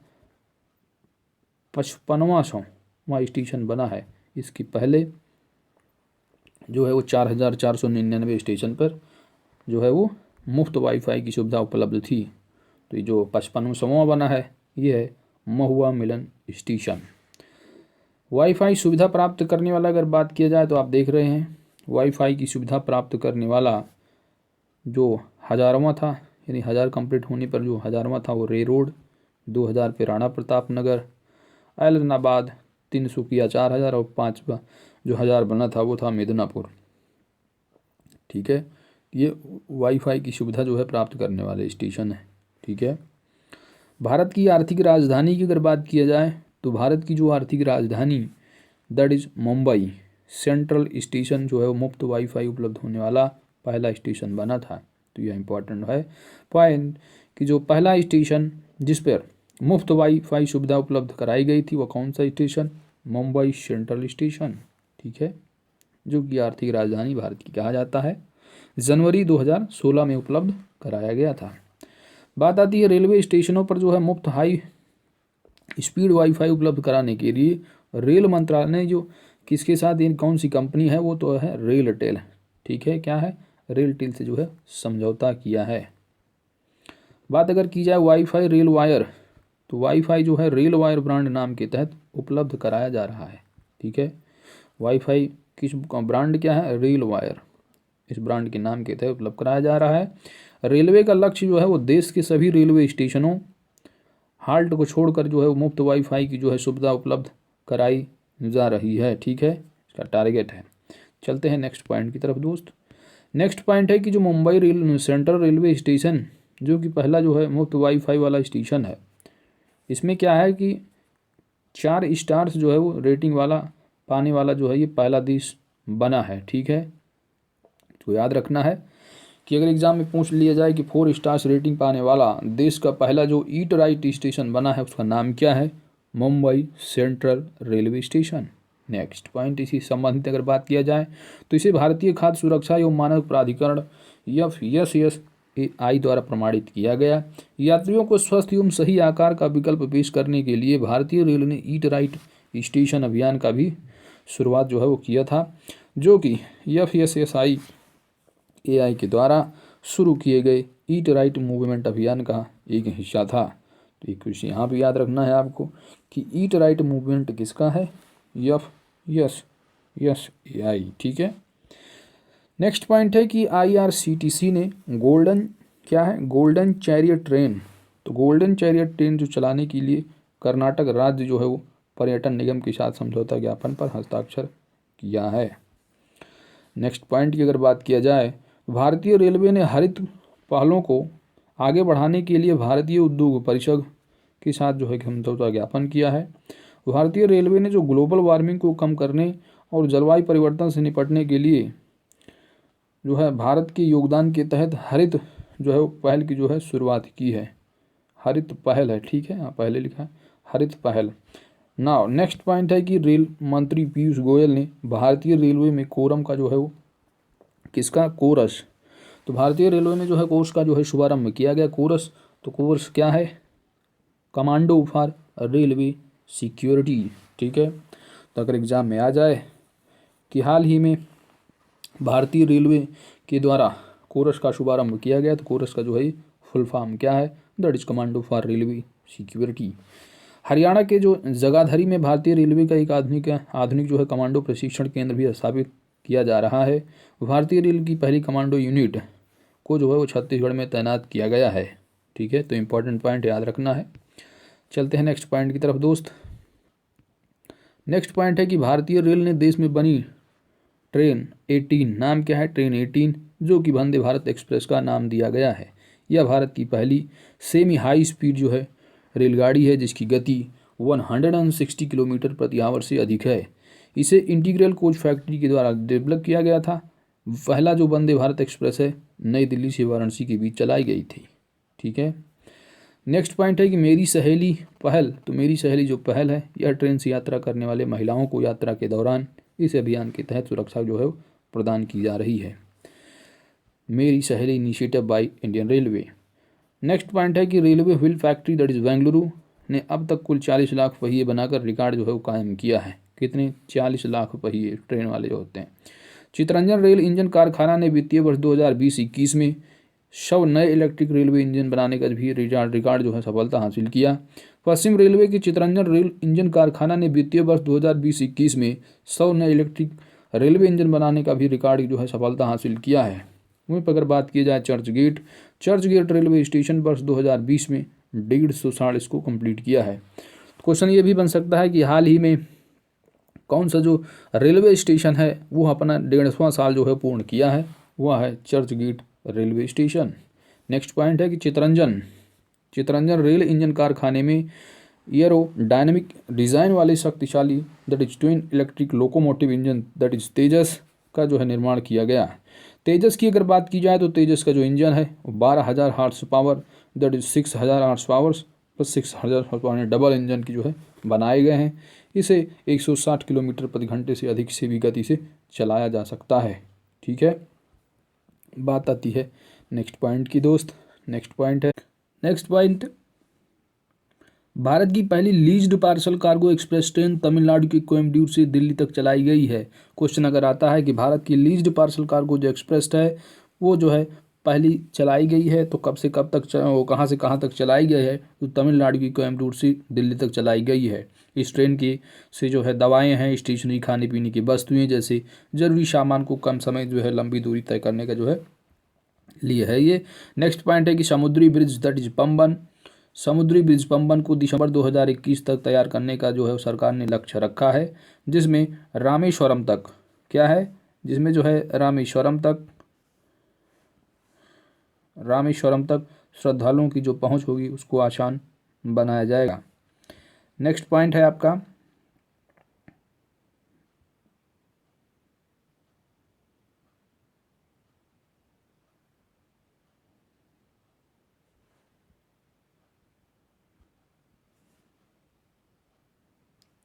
55वां स्टेशन बना है। इसके पहले जो है वो 4499 स्टेशन पर जो है वो मुफ्त वाईफाई की सुविधा उपलब्ध थी। तो ये जो 55वां बना है ये है महुआ मिलन स्टेशन। वाईफाई सुविधा प्राप्त करने वाला अगर बात किया जाए तो आप देख रहे हैं वाईफाई की सुविधा प्राप्त करने वाला जो 1000वां था, यानी 1000 कंप्लीट होने पर जो 1000वां था वो रे रोड, 2000 पे राणा प्रताप नगर, ऐलनाबाद, 300 किया 4000 और 5वां जो 1000 बना था वो था मिदनापुर, ठीक है। ये वाईफाई की सुविधा जो है प्राप्त करने वाले स्टेशन है, ठीक है। भारत की आर्थिक राजधानी की अगर बात किया जाए तो भारत की जो आर्थिक राजधानी that is Mumbai central station जो है वो मुफ्त वाईफाई उपलब्ध होने वाला पहला स्टेशन बना था। तो यह इंपॉर्टेंट है पॉइंट कि जो पहला स्टेशन जिस पर मुफ्त वाईफाई सुविधा उपलब्ध कराई गई थी वो कौन सा स्टेशन, मुंबई सेंट्रल स्टेशन, ठीक है, जो कि आर्थिक राजधानी भारत की कहा जाता है, जनवरी 2016 में उपलब्ध कराया गया था। बात आती है रेलवे स्टेशनों पर जो है मुफ्त हाई स्पीड वाईफाई उपलब्ध कराने के लिए रेल मंत्रालय ने जो किसके साथ इन कौन सी कंपनी है वो तो है रेलटेल, ठीक है, क्या है, रेलटेल से जो है समझौता किया है। बात अगर की जाए वाईफाई रेल वायर तो वाईफाई जो है रेल वायर ब्रांड नाम के तहत उपलब्ध कराया जा रहा है, ठीक है, वाईफाई किस ब्रांड क्या है, रेल वायर, इस ब्रांड के नाम के तहत उपलब्ध कराया जा रहा है। रेलवे का लक्ष्य जो है वो देश के सभी रेलवे स्टेशनों हाल्ट को छोड़कर जो है वो मुफ्त वाईफाई की जो है सुविधा उपलब्ध कराई जा रही है, ठीक है, इसका टारगेट है। चलते हैं नेक्स्ट पॉइंट की तरफ दोस्त। नेक्स्ट पॉइंट है कि जो मुंबई सेंट्रल रेलवे स्टेशन जो कि पहला जो है मुफ्त वाईफाई वाला स्टेशन है, इसमें क्या है कि 4 स्टार्स जो है वो रेटिंग वाला पाने वाला जो है ये पहला देश बना है, ठीक है। तो याद रखना है कि अगर एग्जाम में पूछ लिया जाए कि 4 स्टार्स रेटिंग पाने वाला देश का पहला जो ईट राइट स्टेशन बना है उसका नाम क्या है, Mumbai central railway station. Next point इसी संबंधित अगर बात किया जाए तो इसे भारतीय खाद्य सुरक्षा एवं मानक प्राधिकरण FSSAI द्वारा प्रमाणित किया गया। यात्रियों को स्वस्थ एवं सही आकार का विकल्प पेश करने के लिए भारतीय रेल ने ईट राइट स्टेशन अभियान का भी शुरुआत जो है वो किया था, जो कि FSSAI के द्वारा शुरू किए गए ईट राइट मूवमेंट अभियान का एक हिस्सा था। तो एक विषय यहाँ भी याद रखना है आपको कि ईट राइट मूवमेंट किसका है, FSSAI, ठीक है। नेक्स्ट पॉइंट है कि IRCTC ने गोल्डन चैरियट ट्रेन, तो गोल्डन चैरियट ट्रेन जो चलाने के लिए कर्नाटक राज्य जो है वो पर्यटन निगम के साथ समझौता ज्ञापन पर हस्ताक्षर किया है। नेक्स्ट पॉइंट की अगर बात किया जाए, भारतीय रेलवे ने हरित पहलों को आगे बढ़ाने के लिए भारतीय उद्योग परिषद के साथ जो है समझौता ज्ञापन किया है। भारतीय रेलवे ने जो ग्लोबल वार्मिंग को कम करने और जलवायु परिवर्तन से निपटने के लिए जो है भारत के योगदान के तहत हरित जो है पहल की जो है शुरुआत की है, हरित पहल है, ठीक है, पहले लिखा है हरित पहल। नाउ नेक्स्ट पॉइंट है कि रेल मंत्री पीयूष गोयल ने भारतीय रेलवे में कोरम का जो है वो किसका, कोरस, तो भारतीय रेलवे में जो है कोर्स का जो है शुभारंभ किया गया कोरस। तो कोर्स क्या है, कमांडो फॉर रेलवे सिक्योरिटी, ठीक है। तो अगर एग्जाम में आ जाए कि हाल ही में भारतीय रेलवे के द्वारा कोरस का शुभारंभ किया गया, तो कोरस का जो है फुल फॉर्म क्या है, that is commando for railway security. Haryana के जो जगाधरी में भारतीय रेलवे का एक आधुनिक जो है कमांडो प्रशिक्षण केंद्र भी स्थापित किया जा रहा है। भारतीय रेल की पहली कमांडो यूनिट को जो है वो छत्तीसगढ़ में तैनात किया गया है, ठीक है। तो इंपॉर्टेंट पॉइंट याद रखना है। चलते हैं नेक्स्ट पॉइंट की तरफ दोस्त। नेक्स्ट पॉइंट है कि भारतीय रेल ने देश में बनी ट्रेन 18, नाम क्या है, ट्रेन 18, जो कि वंदे भारत एक्सप्रेस का नाम दिया गया है। यह भारत की पहली सेमी हाई स्पीड जो है रेलगाड़ी है जिसकी गति 160 किलोमीटर प्रति आवर से अधिक है। इसे इंटीग्रल कोच फैक्ट्री के द्वारा डेवलप किया गया था। पहला जो वंदे भारत एक्सप्रेस है नई दिल्ली से वाराणसी के बीच चलाई गई थी, ठीक है। नेक्स्ट पॉइंट है कि मेरी सहेली पहल, तो मेरी सहेली जो पहल है यह ट्रेन से यात्रा करने वाले महिलाओं को यात्रा के दौरान इस अभियान के तहत सुरक्षा जो है प्रदान की जा रही है। मेरी सहेली initiative by Indian railway. Next point है कि railway wheel factory that is Bengaluru ने अब तक कुल 40 लाख पहिए बनाकर रिकॉर्ड जो है वो कायम किया है। कितने, 40 लाख पहिए ट्रेन वाले जो होते हैं। चितरंजन रेल इंजन कारखाना ने वित्तीय वर्ष 2020-21 में 100 नए इलेक्ट्रिक रेलवे इंजन बनाने का भी रिकॉर्ड जो है सफलता हासिल किया। पश्चिम रेलवे की चितरंजन रेल इंजन कारखाना ने वित्तीय वर्ष 2020-21 में 100 नए इलेक्ट्रिक रेलवे इंजन बनाने का भी रिकॉर्ड जो है सफलता हासिल किया है। वहीं पर अगर बात की जाए चर्च गेट रेलवे स्टेशन वर्ष 2020 में 150 साल इसको कंप्लीट किया है। क्वेश्चन ये भी बन सकता है कि हाल ही में कौन सा जो रेलवे स्टेशन है वो अपना 150वां साल जो है पूर्ण किया है, वह है Churchgate railway station. Next point है कि चितरंजन चितरंजन रेल इंजन कारखाने में एयरोडायनेमिक डिज़ाइन वाले शक्तिशाली that is twin electric locomotive engine that is Tejas का जो है निर्माण किया गया। तेजस की अगर बात की जाए तो तेजस का जो इंजन है वो 12,000 horsepower that is 6,000 horsepowers plus 6,000 horsepower double engine की जो है बनाए गए हैं। इसे 160 किलोमीटर प्रति घंटे से अधिक से भी गति से चलाया जा सकता है। ठीक है, बात आती है नेक्स्ट पॉइंट की दोस्त। नेक्स्ट पॉइंट भारत की पहली leased parcel cargo express train Tamil Nadu के कोयम्बटूर से दिल्ली तक चलाई गई है। क्वेश्चन अगर आता है कि भारत की लीज्ड पार्सल कार्गो जो एक्सप्रेस है वो जो है पहली चलाई गई है तो कब से कब तक वो कहाँ से कहाँ तक चलाई गई है, तो तमिलनाडु की कोयम्बटूर से दिल्ली तक चलाई गई है। इस ट्रेन की से जो है दवाएं हैं, स्टेशनरी, खाने पीने की वस्तुएं जैसे जरूरी सामान को कम समय जो है लंबी दूरी तय करने का जो है लिए है ये। नेक्स्ट पॉइंट है कि समुद्री ब्रिज दैट इज पंबन को दिसंबर 2021 तक तैयार करने का जो है सरकार ने लक्ष्य रखा है, जिसमें रामेश्वरम तक क्या है, जिसमें जो है रामेश्वरम तक श्रद्धालुओं की जो पहुंच होगी उसको आसान बनाया जाएगा। नेक्स्ट पॉइंट है आपका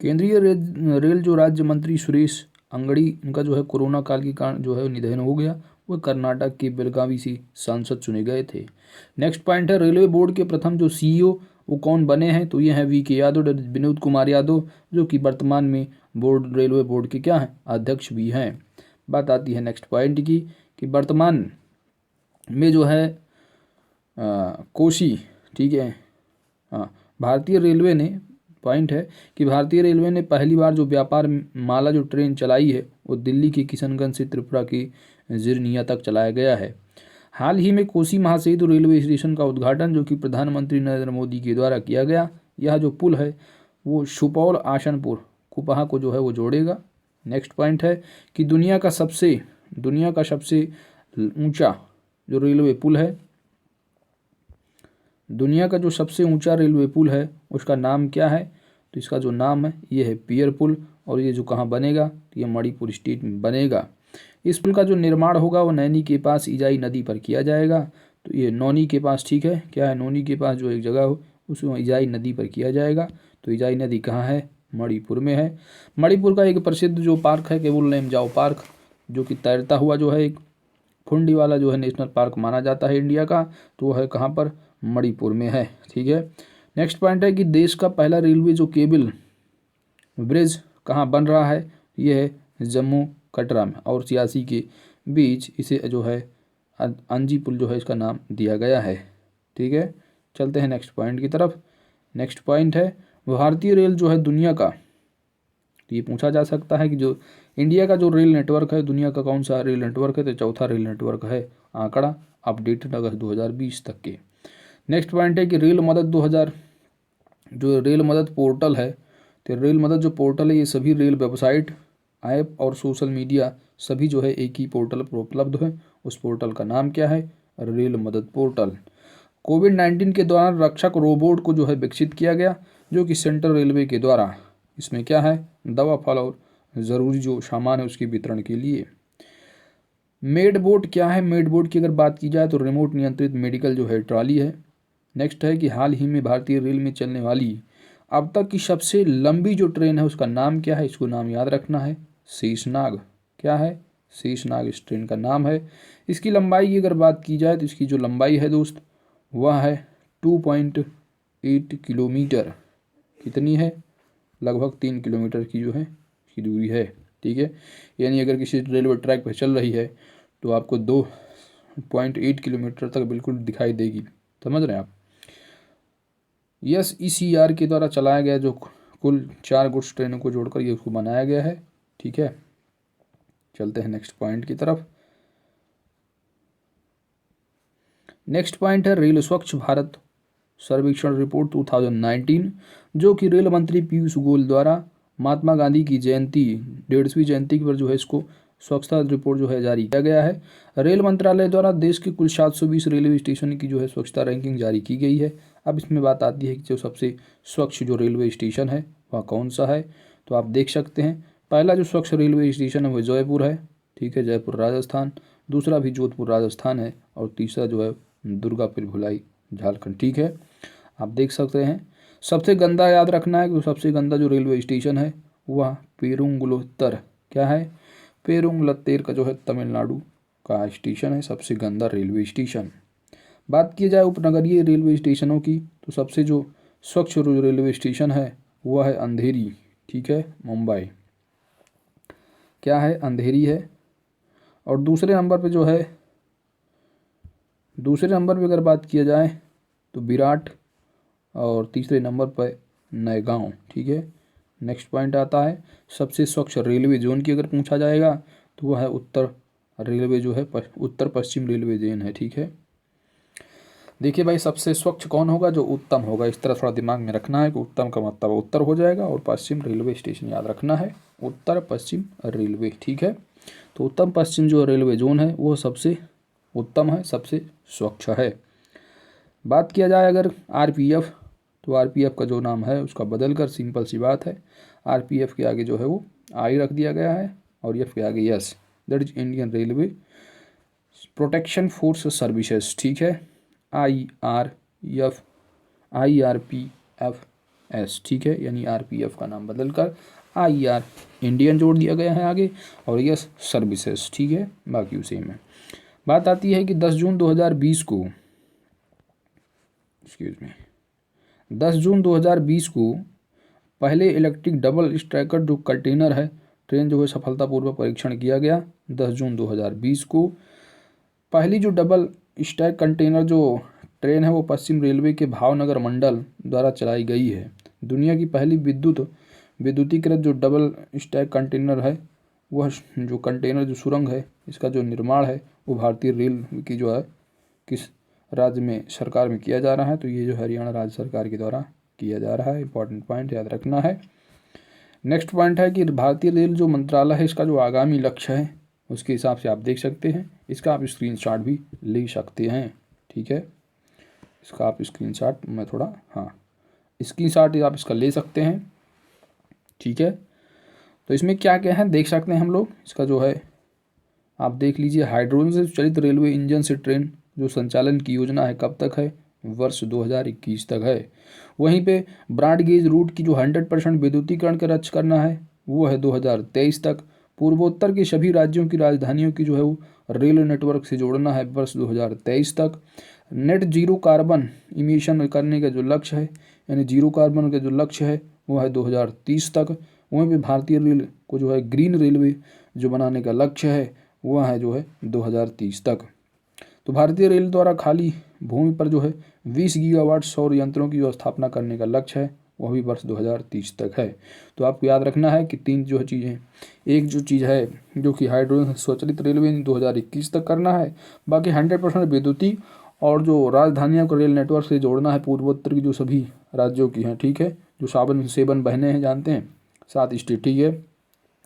केंद्रीय रेल जो राज्य मंत्री सुरेश अंगड़ी, इनका जो है कोरोना काल के कारण जो है निधन हो गया। वह कर्नाटक के बेलगावी से सांसद चुने गए थे। नेक्स्ट पॉइंट है रेलवे बोर्ड के प्रथम जो सीईओ वो कौन बने हैं, तो ये हैं वीके यादव, विनोद कुमार यादव, जो कि वर्तमान में रेलवे बोर्ड के क्या हैं, अध्यक्ष भी हैं। बात आती है नेक्स्ट पॉइंट की कि वर्तमान में जो है कोसी, ठीक है, हाँ, भारतीय रेलवे ने पॉइंट है कि भारतीय रेलवे ने पहली बार जो व्यापार माला जो ट्रेन चलाई है वो दिल्ली के किशनगंज से त्रिपुरा की जिरनिया तक चलाया गया है। हाल ही में कोसी महासेतु रेलवे स्टेशन का उद्घाटन जो कि प्रधानमंत्री नरेंद्र मोदी के द्वारा किया गया। यह जो पुल है वो सुपौल आसनपुर कुपहा को जो है वो जोड़ेगा। नेक्स्ट पॉइंट है कि दुनिया का सबसे ऊंचा जो रेलवे पुल है, दुनिया का जो सबसे ऊंचा रेलवे पुल है उसका नाम क्या है, तो इसका जो नाम है ये है पियर पुल, और ये जो कहाँ बनेगा, तो ये मणिपुर स्टेट में बनेगा। इस पुल का जो निर्माण होगा वो नैनी के पास इजाई नदी पर किया जाएगा। तो ये नौनी के पास, ठीक है, क्या है, नौनी के पास जो एक जगह हो उसमें इजाई नदी पर किया जाएगा। तो इजाई नदी कहाँ है, मणिपुर में है। मणिपुर का एक प्रसिद्ध जो पार्क है केवल लेमजाओ पार्क, जो कि तैरता हुआ जो है एक फुंडी वाला जो है नेशनल पार्क माना जाता है इंडिया का, तो वो है कहाँ पर, मणिपुर में है। ठीक है, नेक्स्ट पॉइंट है कि देश का पहला रेलवे जो केबल ब्रिज कहाँ बन रहा है, ये है जम्मू कटरा में और सियासी के बीच इसे जो है अंजी पुल जो है इसका नाम दिया गया है। ठीक है, चलते हैं नेक्स्ट पॉइंट की तरफ। नेक्स्ट पॉइंट है भारतीय रेल जो है दुनिया का, तो ये पूछा जा सकता है कि जो इंडिया का जो रेल नेटवर्क है, दुनिया का कौन सा रेल नेटवर्क है, तो चौथा रेल नेटवर्क है। आंकड़ा अपडेटेड अगस्त 2020 तक के। नेक्स्ट पॉइंट है कि रेल मदद 2000 जो रेल मदद पोर्टल है, तो रेल मदद जो पोर्टल है ये सभी रेल वेबसाइट, ऐप और सोशल मीडिया सभी जो है एक ही पोर्टल पर उपलब्ध है। उस पोर्टल का नाम क्या है, रेल मदद पोर्टल। कोविड-19 के दौरान रक्षक रोबोट को जो है विकसित किया गया, जो कि सेंट्रल रेलवे के द्वारा, इसमें क्या है, दवा, फल और ज़रूरी जो सामान है उसके वितरण के लिए। मेडबोट क्या है, मेडबोट की अगर बात की जाए तो रिमोट नियंत्रित मेडिकल जो है ट्रॉली है। नेक्स्ट है कि हाल ही में भारतीय रेल में चलने वाली अब तक की सबसे लंबी जो ट्रेन है उसका नाम क्या है, इसको नाम याद रखना है, शेषनाग। क्या है, शेषनाग इस ट्रेन का नाम है। इसकी लंबाई की अगर बात की जाए तो इसकी जो लंबाई है दोस्त वह है 2.8 किलोमीटर। कितनी है, लगभग 3 किलोमीटर की जो है की दूरी है। ठीक है, यानी अगर किसी रेलवे ट्रैक पर चल रही है तो आपको 2.8 किलोमीटर तक बिल्कुल दिखाई देगी। समझ रहे हैं आप। SECR के द्वारा चलाया गया जो कुल 4 गुड्स ट्रेनों को जोड़कर ये उसको बनाया गया है। ठीक है, चलते हैं नेक्स्ट पॉइंट की तरफ। नेक्स्ट पॉइंट है रेल स्वच्छ भारत सर्वेक्षण रिपोर्ट 2019, जो कि रेल मंत्री पीयूष गोयल द्वारा महात्मा गांधी की जयंती 150वीं जयंती पर जो है इसको स्वच्छता रिपोर्ट जो है जारी किया गया है। रेल मंत्रालय द्वारा देश के कुल 720 रेलवे स्टेशन की जो है स्वच्छता रैंकिंग जारी की गई है। अब इसमें बात आती है कि जो सबसे स्वच्छ जो रेलवे स्टेशन है वह कौन सा है। तो आप देख सकते हैं पहला जो स्वच्छ रेलवे स्टेशन है वो जयपुर है, ठीक है, जयपुर राजस्थान। दूसरा भी जोधपुर राजस्थान है और तीसरा जो है दुर्गापुर भिलाई झारखंड, ठीक है। आप देख सकते हैं सबसे गंदा याद रखना है कि सबसे गंदा जो रेलवे स्टेशन है वह पेरुंगलुत्तर, क्या है, पेरुंगलत्तेर का जो है तमिलनाडु का स्टेशन है सबसे गंदा रेलवे स्टेशन। बात की जाए उपनगरीय रेलवे स्टेशनों की तो सबसे जो स्वच्छ रेलवे स्टेशन है वह है अंधेरी, ठीक है, मुंबई, क्या है, अंधेरी है। और दूसरे नंबर पे अगर बात किया जाए तो विराट, और तीसरे नंबर पर नयगांव, ठीक है। नेक्स्ट पॉइंट आता है सबसे स्वच्छ रेलवे जोन की अगर पूछा जाएगा तो वह है उत्तर रेलवे जो है उत्तर पश्चिम रेलवे जोन है, ठीक है। देखिए भाई सबसे स्वच्छ कौन होगा, जो उत्तम होगा, इस तरह थोड़ा दिमाग में रखना है कि उत्तम का मतलब उत्तर हो जाएगा और पश्चिम रेलवे स्टेशन याद रखना है, उत्तर पश्चिम रेलवे, ठीक है। तो उत्तम पश्चिम जो रेलवे जोन है वो सबसे उत्तम है, सबसे स्वच्छ है। बात किया जाए अगर आरपीएफ, तो आरपीएफ का जो नाम है उसका बदल कर, सिंपल सी बात है, आरपीएफ के आगे जो है वो आई रख दिया गया है और एफ के आगे yes, that is Indian railway protection force services, ठीक है, IRPF, ठीक है, यानी आरपीएफ का नाम बदलकर IR इंडियन जोड़ दिया गया है आगे और यस सर्विसेज, ठीक है, बाकी सेम है। बात आती है कि 10 जून 2020 को, एक्सक्यूज मी, 10 जून 2020 को पहले इलेक्ट्रिक डबल स्ट्रैकर जो कंटेनर है ट्रेन जो है सफलतापूर्वक परीक्षण किया गया। 10 जून 2020 को पहली जो डबल स्टैक कंटेनर जो ट्रेन है वो पश्चिम रेलवे के भावनगर मंडल द्वारा चलाई गई है। दुनिया की पहली विद्युतीकृत जो डबल स्टैक कंटेनर है वह जो कंटेनर जो सुरंग है इसका जो निर्माण है वो भारतीय रेल की जो है किस राज्य में सरकार में किया जा रहा है, तो ये जो हरियाणा राज्य सरकार के द्वारा किया जा रहा है। इंपॉर्टेंट पॉइंट याद रखना है। नेक्स्ट पॉइंट है कि भारतीय रेल जो मंत्रालय है इसका जो आगामी लक्ष्य है उसके हिसाब से आप देख सकते हैं, इसका आप स्क्रीनशॉट भी ले सकते हैं, ठीक है, इसका आप स्क्रीनशॉट मैं थोड़ा स्क्रीनशॉट आप इसका ले सकते हैं, ठीक है। तो इसमें क्या क्या है देख सकते हैं हम लोग, इसका जो है आप देख लीजिए, हाइड्रोजन से चलित रेलवे इंजन से ट्रेन जो संचालन की योजना है कब तक है, वर्ष 2021 तक है। वहीं पे ब्रॉड गेज रूट की जो 100% विद्युतीकरण का लक्ष्य करना है वो है 2023 तक। पूर्वोत्तर के सभी राज्यों की राजधानियों की जो है वो रेल नेटवर्क से जोड़ना है वर्ष 2023 तक। नेट जीरो कार्बन इमिशन करने का जो लक्ष्य है, यानी जीरो कार्बन का जो लक्ष्य है वो है 2030 तक। वहीं पे भारतीय रेल को जो है ग्रीन रेलवे जो बनाने का लक्ष्य है वह है जो है 2030 तक। तो भारतीय रेल द्वारा खाली भूमि पर जो है 20 गीगावाट सौर यंत्रों की जो स्थापना करने का लक्ष्य है वह भी वर्ष 2030 तक है। तो आपको याद रखना है कि तीन जो चीज़ें, एक जो चीज़ है जो कि हाइड्रोजन स्वचालित रेलवे 2021 तक करना है, बाकी 100% विद्युतीय और जो राजधानियों को रेल नेटवर्क से जोड़ना है पूर्वोत्तर की जो सभी राज्यों की हैं, ठीक है, जो 7 बहनें हैं जानते हैं, 7 स्टेट, ठीक है,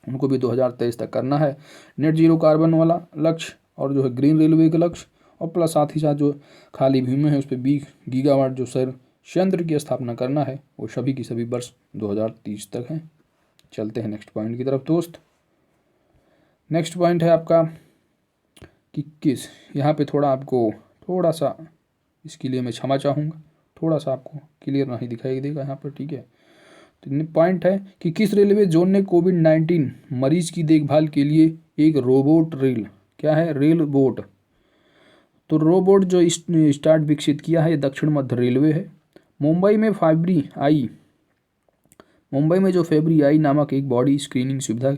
उनको भी 2023 तक करना है। नेट जीरो कार्बन वाला लक्ष्य और जो है ग्रीन रेलवे का लक्ष्य, और प्लस साथ ही साथ जो खाली भूमि है उस पर 20 गीगावाट जो संयंत्र की स्थापना करना है वो सभी की सभी वर्ष 2030 तक है। चलते हैं नेक्स्ट पॉइंट की तरफ दोस्त। नेक्स्ट पॉइंट है आपका कि किस, यहाँ पे थोड़ा सा इसके लिए मैं क्षमा चाहूँगा, थोड़ा सा आपको क्लियर नहीं दिखाई देगा यहाँ पर, ठीक है। तो पॉइंट है कि किस रेलवे जोन ने कोविड-19 मरीज की देखभाल के लिए एक रोबोट रेल, क्या है, रेल बोट, तो रोबोट जो स्टार्ट विकसित किया है ये दक्षिण मध्य रेलवे है। मुंबई में जो फेब्री आई नामक एक बॉडी स्क्रीनिंग सुविधा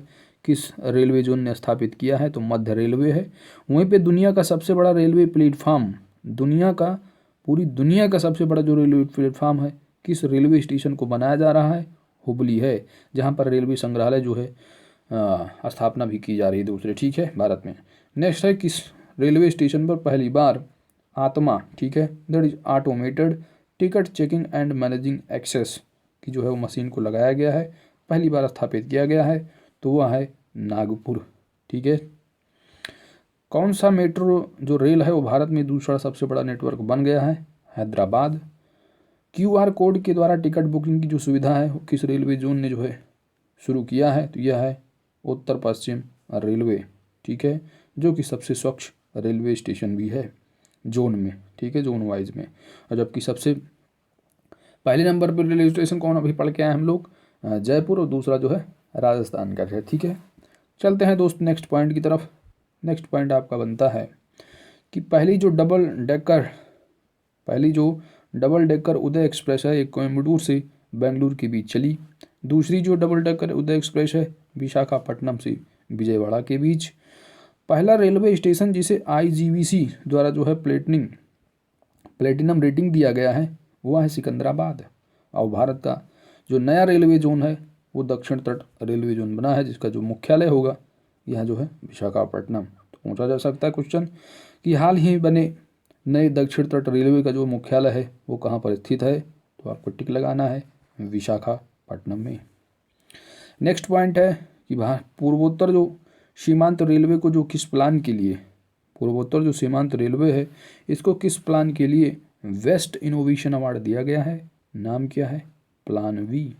किस रेलवे जोन ने स्थापित किया है, तो मध्य रेलवे है। वहीं पे दुनिया का सबसे बड़ा रेलवे प्लेटफार्म, पूरी दुनिया का सबसे बड़ा जो रेलवे प्लेटफार्म है किस रेलवे स्टेशन को बनाया जा रहा है, हुबली है, जहाँ पर रेलवे संग्रहालय जो है स्थापना भी की जा रही है दूसरे, ठीक है, भारत में। नेक्स्ट है किस रेलवे स्टेशन पर पहली बार आत्मा, ठीक है, that is automated ticket checking and managing access की जो है वो मशीन को लगाया गया है, पहली बार स्थापित किया गया है, तो वह है नागपुर, ठीक है। कौन सा मेट्रो जो रेल है वो भारत में दूसरा सबसे बड़ा नेटवर्क बन गया है, हैदराबाद। QR कोड के द्वारा टिकट बुकिंग की जो सुविधा है किस रेलवे जोन ने जो है शुरू किया है, तो यह है उत्तर पश्चिम रेलवे, ठीक है, जो कि सबसे स्वच्छ रेलवे स्टेशन भी है जोन में, ठीक है, जोन वाइज में। और जबकि सबसे पहले नंबर पर रेलवे स्टेशन कौन अभी पढ़ के आए हम लोग, जयपुर, और दूसरा जो है राजस्थान का है, ठीक है। चलते हैं दोस्त नेक्स्ट पॉइंट की तरफ। नेक्स्ट पॉइंट आपका बनता है कि पहली जो डबल डेकर उदय एक्सप्रेस है एक कोयम्बटूर से बेंगलुरु के बीच चली। दूसरी जो डबल डेकर उदय एक्सप्रेस है विशाखापट्टनम से विजयवाड़ा के बीच। पहला रेलवे स्टेशन जिसे IGBC द्वारा जो है प्लेटिनम रेटिंग दिया गया है वह है सिकंदराबाद। और भारत का जो नया रेलवे जोन है वो दक्षिण तट रेलवे जोन बना है, जिसका जो मुख्यालय होगा यह जो है विशाखापट्टनम। तो पूछा जा सकता है क्वेश्चन कि हाल ही बने नए दक्षिण तट रेलवे का जो मुख्यालय है वो कहाँ पर स्थित है, तो आपको टिक लगाना है विशाखापट्टनम में। नेक्स्ट पॉइंट है कि पूर्वोत्तर जो सीमांत रेलवे को जो किस प्लान के लिए, पूर्वोत्तर जो सीमांत रेलवे है इसको किस प्लान के लिए वेस्ट इनोवेशन अवार्ड दिया गया है, नाम क्या है, प्लान वी।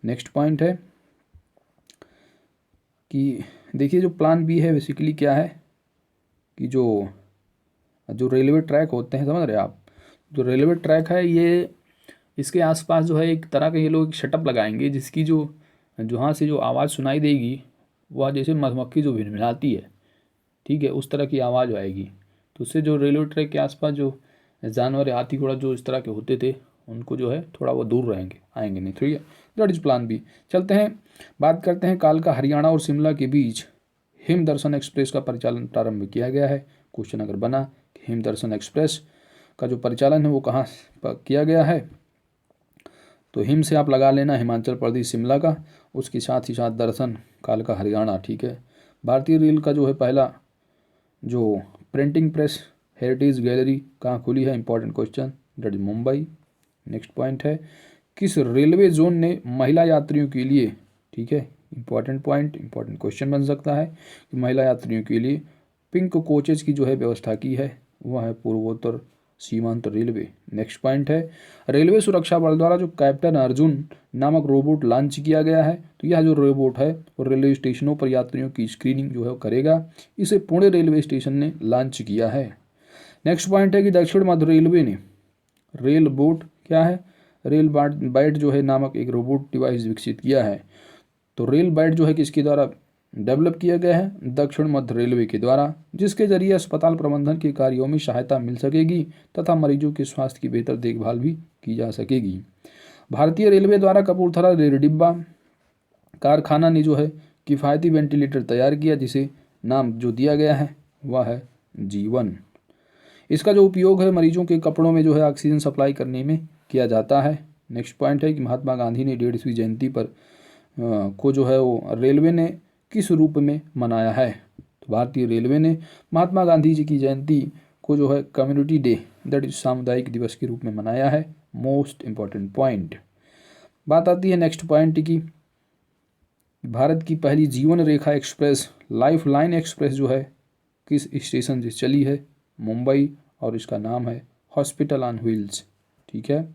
नेक्स्ट पॉइंट है कि देखिए जो प्लान बी है बेसिकली क्या है कि जो रेलवे ट्रैक होते हैं, समझ रहे हैं आप, जो रेलवे ट्रैक है ये इसके आसपास जो है एक तरह का ये लोग शटअप लगाएंगे जिसकी जो जहाँ से जो आवाज़ सुनाई देगी वह जैसे मधुमक्खी जो भिनभिनाती है, ठीक है, उस तरह की आवाज़ आएगी। तो उससे जो रेलवे ट्रैक के आसपास जो जानवर हाथी घोड़ा जो इस तरह के होते थे उनको जो है थोड़ा वो दूर आएंगे नहीं, ठीक है, दैट इज प्लान बी। चलते हैं बात करते हैं कालका हरियाणा और शिमला के बीच हिम दर्शन एक्सप्रेस का परिचालन प्रारंभ किया गया है। क्वेश्चन अगर बना कि हिम दर्शन एक्सप्रेस का जो परिचालन है वो कहाँ किया गया है, तो हिम से आप लगा लेना हिमाचल प्रदेश शिमला का, उसके साथ ही साथ दर्शन कालका हरियाणा, ठीक है। भारतीय रेल का जो है पहला जो प्रिंटिंग प्रेस हेरिटेज गैलरी कहाँ खुली है, important question, that is Mumbai. Next point है किस रेलवे जोन ने महिला यात्रियों के लिए, ठीक है, इंपॉर्टेंट पॉइंट, इंपॉर्टेंट क्वेश्चन बन सकता है कि महिला यात्रियों के लिए पिंक कोचेज की जो है व्यवस्था की है, वह है पूर्वोत्तर सीमांत रेलवे। नेक्स्ट पॉइंट है रेलवे सुरक्षा बल द्वारा जो कैप्टन अर्जुन नामक रोबोट लॉन्च किया गया है, तो यह जो रोबोट है वो रेलवे स्टेशनों पर यात्रियों की स्क्रीनिंग जो है वो करेगा। इसे पुणे रेलवे स्टेशन ने लॉन्च किया है। नेक्स्ट पॉइंट है कि दक्षिण मध्य रेलवे ने रेल बोट क्या है, रेल बैट जो है नामक एक रोबोट डिवाइस विकसित किया है। तो रेल बैट जो है किसके द्वारा डेवलप किया गया है, दक्षिण मध्य रेलवे के द्वारा, जिसके जरिए अस्पताल प्रबंधन के कार्यों में सहायता मिल सकेगी तथा मरीजों के स्वास्थ्य की बेहतर देखभाल भी की जा सकेगी। भारतीय रेलवे द्वारा कपूरथला रेल डिब्बा कारखाना ने जो है किफ़ायती वेंटिलेटर तैयार किया, जिसे नाम जो दिया गया है वह है जीवन। इसका जो उपयोग है मरीजों के कपड़ों में जो है ऑक्सीजन सप्लाई करने में किया जाता है। नेक्स्ट पॉइंट है कि महात्मा गांधी ने 150वीं जयंती पर को जो है वो रेलवे ने किस रूप में मनाया है, तो भारतीय रेलवे ने महात्मा गांधी जी की जयंती को जो है कम्युनिटी डे, दैट इज सामुदायिक दिवस के रूप में मनाया है। Most important point. बात आती है नेक्स्ट पॉइंट की भारत की पहली जीवन रेखा एक्सप्रेस लाइफ लाइन एक्सप्रेस जो है किस स्टेशन से चली है, मुंबई, और इसका नाम है हॉस्पिटल ऑन व्हील्स, ठीक है।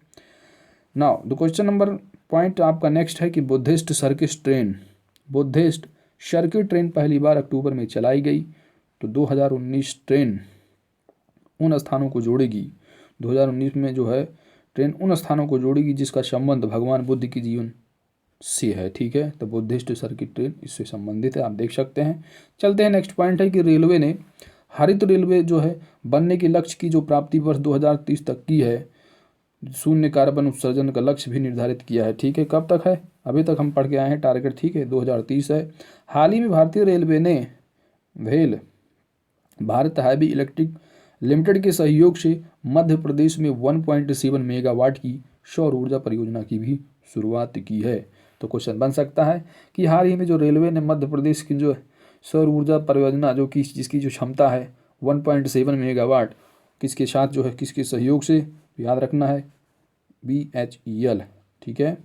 Now the question number point आपका नेक्स्ट है कि बुद्धिस्ट सर्किट ट्रेन पहली बार अक्टूबर में चलाई गई। तो 2019 ट्रेन उन स्थानों को जोड़ेगी, 2019 में जो है ट्रेन उन स्थानों को जोड़ेगी जिसका संबंध भगवान बुद्ध की जीवन से है, ठीक है। तो बुद्धिस्ट सर्किट ट्रेन इससे संबंधित है, आप देख सकते हैं। चलते हैं नेक्स्ट पॉइंट है कि रेलवे ने हरित रेलवे जो है बनने के लक्ष्य की जो प्राप्ति वर्ष 2030 तक की है, शून्य कार्बन उत्सर्जन का लक्ष्य भी निर्धारित किया है, ठीक है। कब तक है, अभी तक हम पढ़ के आए हैं टारगेट, ठीक है, 2030 है। हाल ही में भारतीय रेलवे ने भेल भारत हैवी इलेक्ट्रिक लिमिटेड के सहयोग से मध्य प्रदेश में 1.7 मेगावाट की सौर ऊर्जा परियोजना की भी शुरुआत की है। तो क्वेश्चन बन सकता है कि हाल ही में जो रेलवे ने मध्य प्रदेश की जो सौर ऊर्जा परियोजना जो कि जिसकी जो क्षमता है 1.7 मेगावाट किसके साथ जो है किसके सहयोग से, याद रखना है BHEL, ठीक है।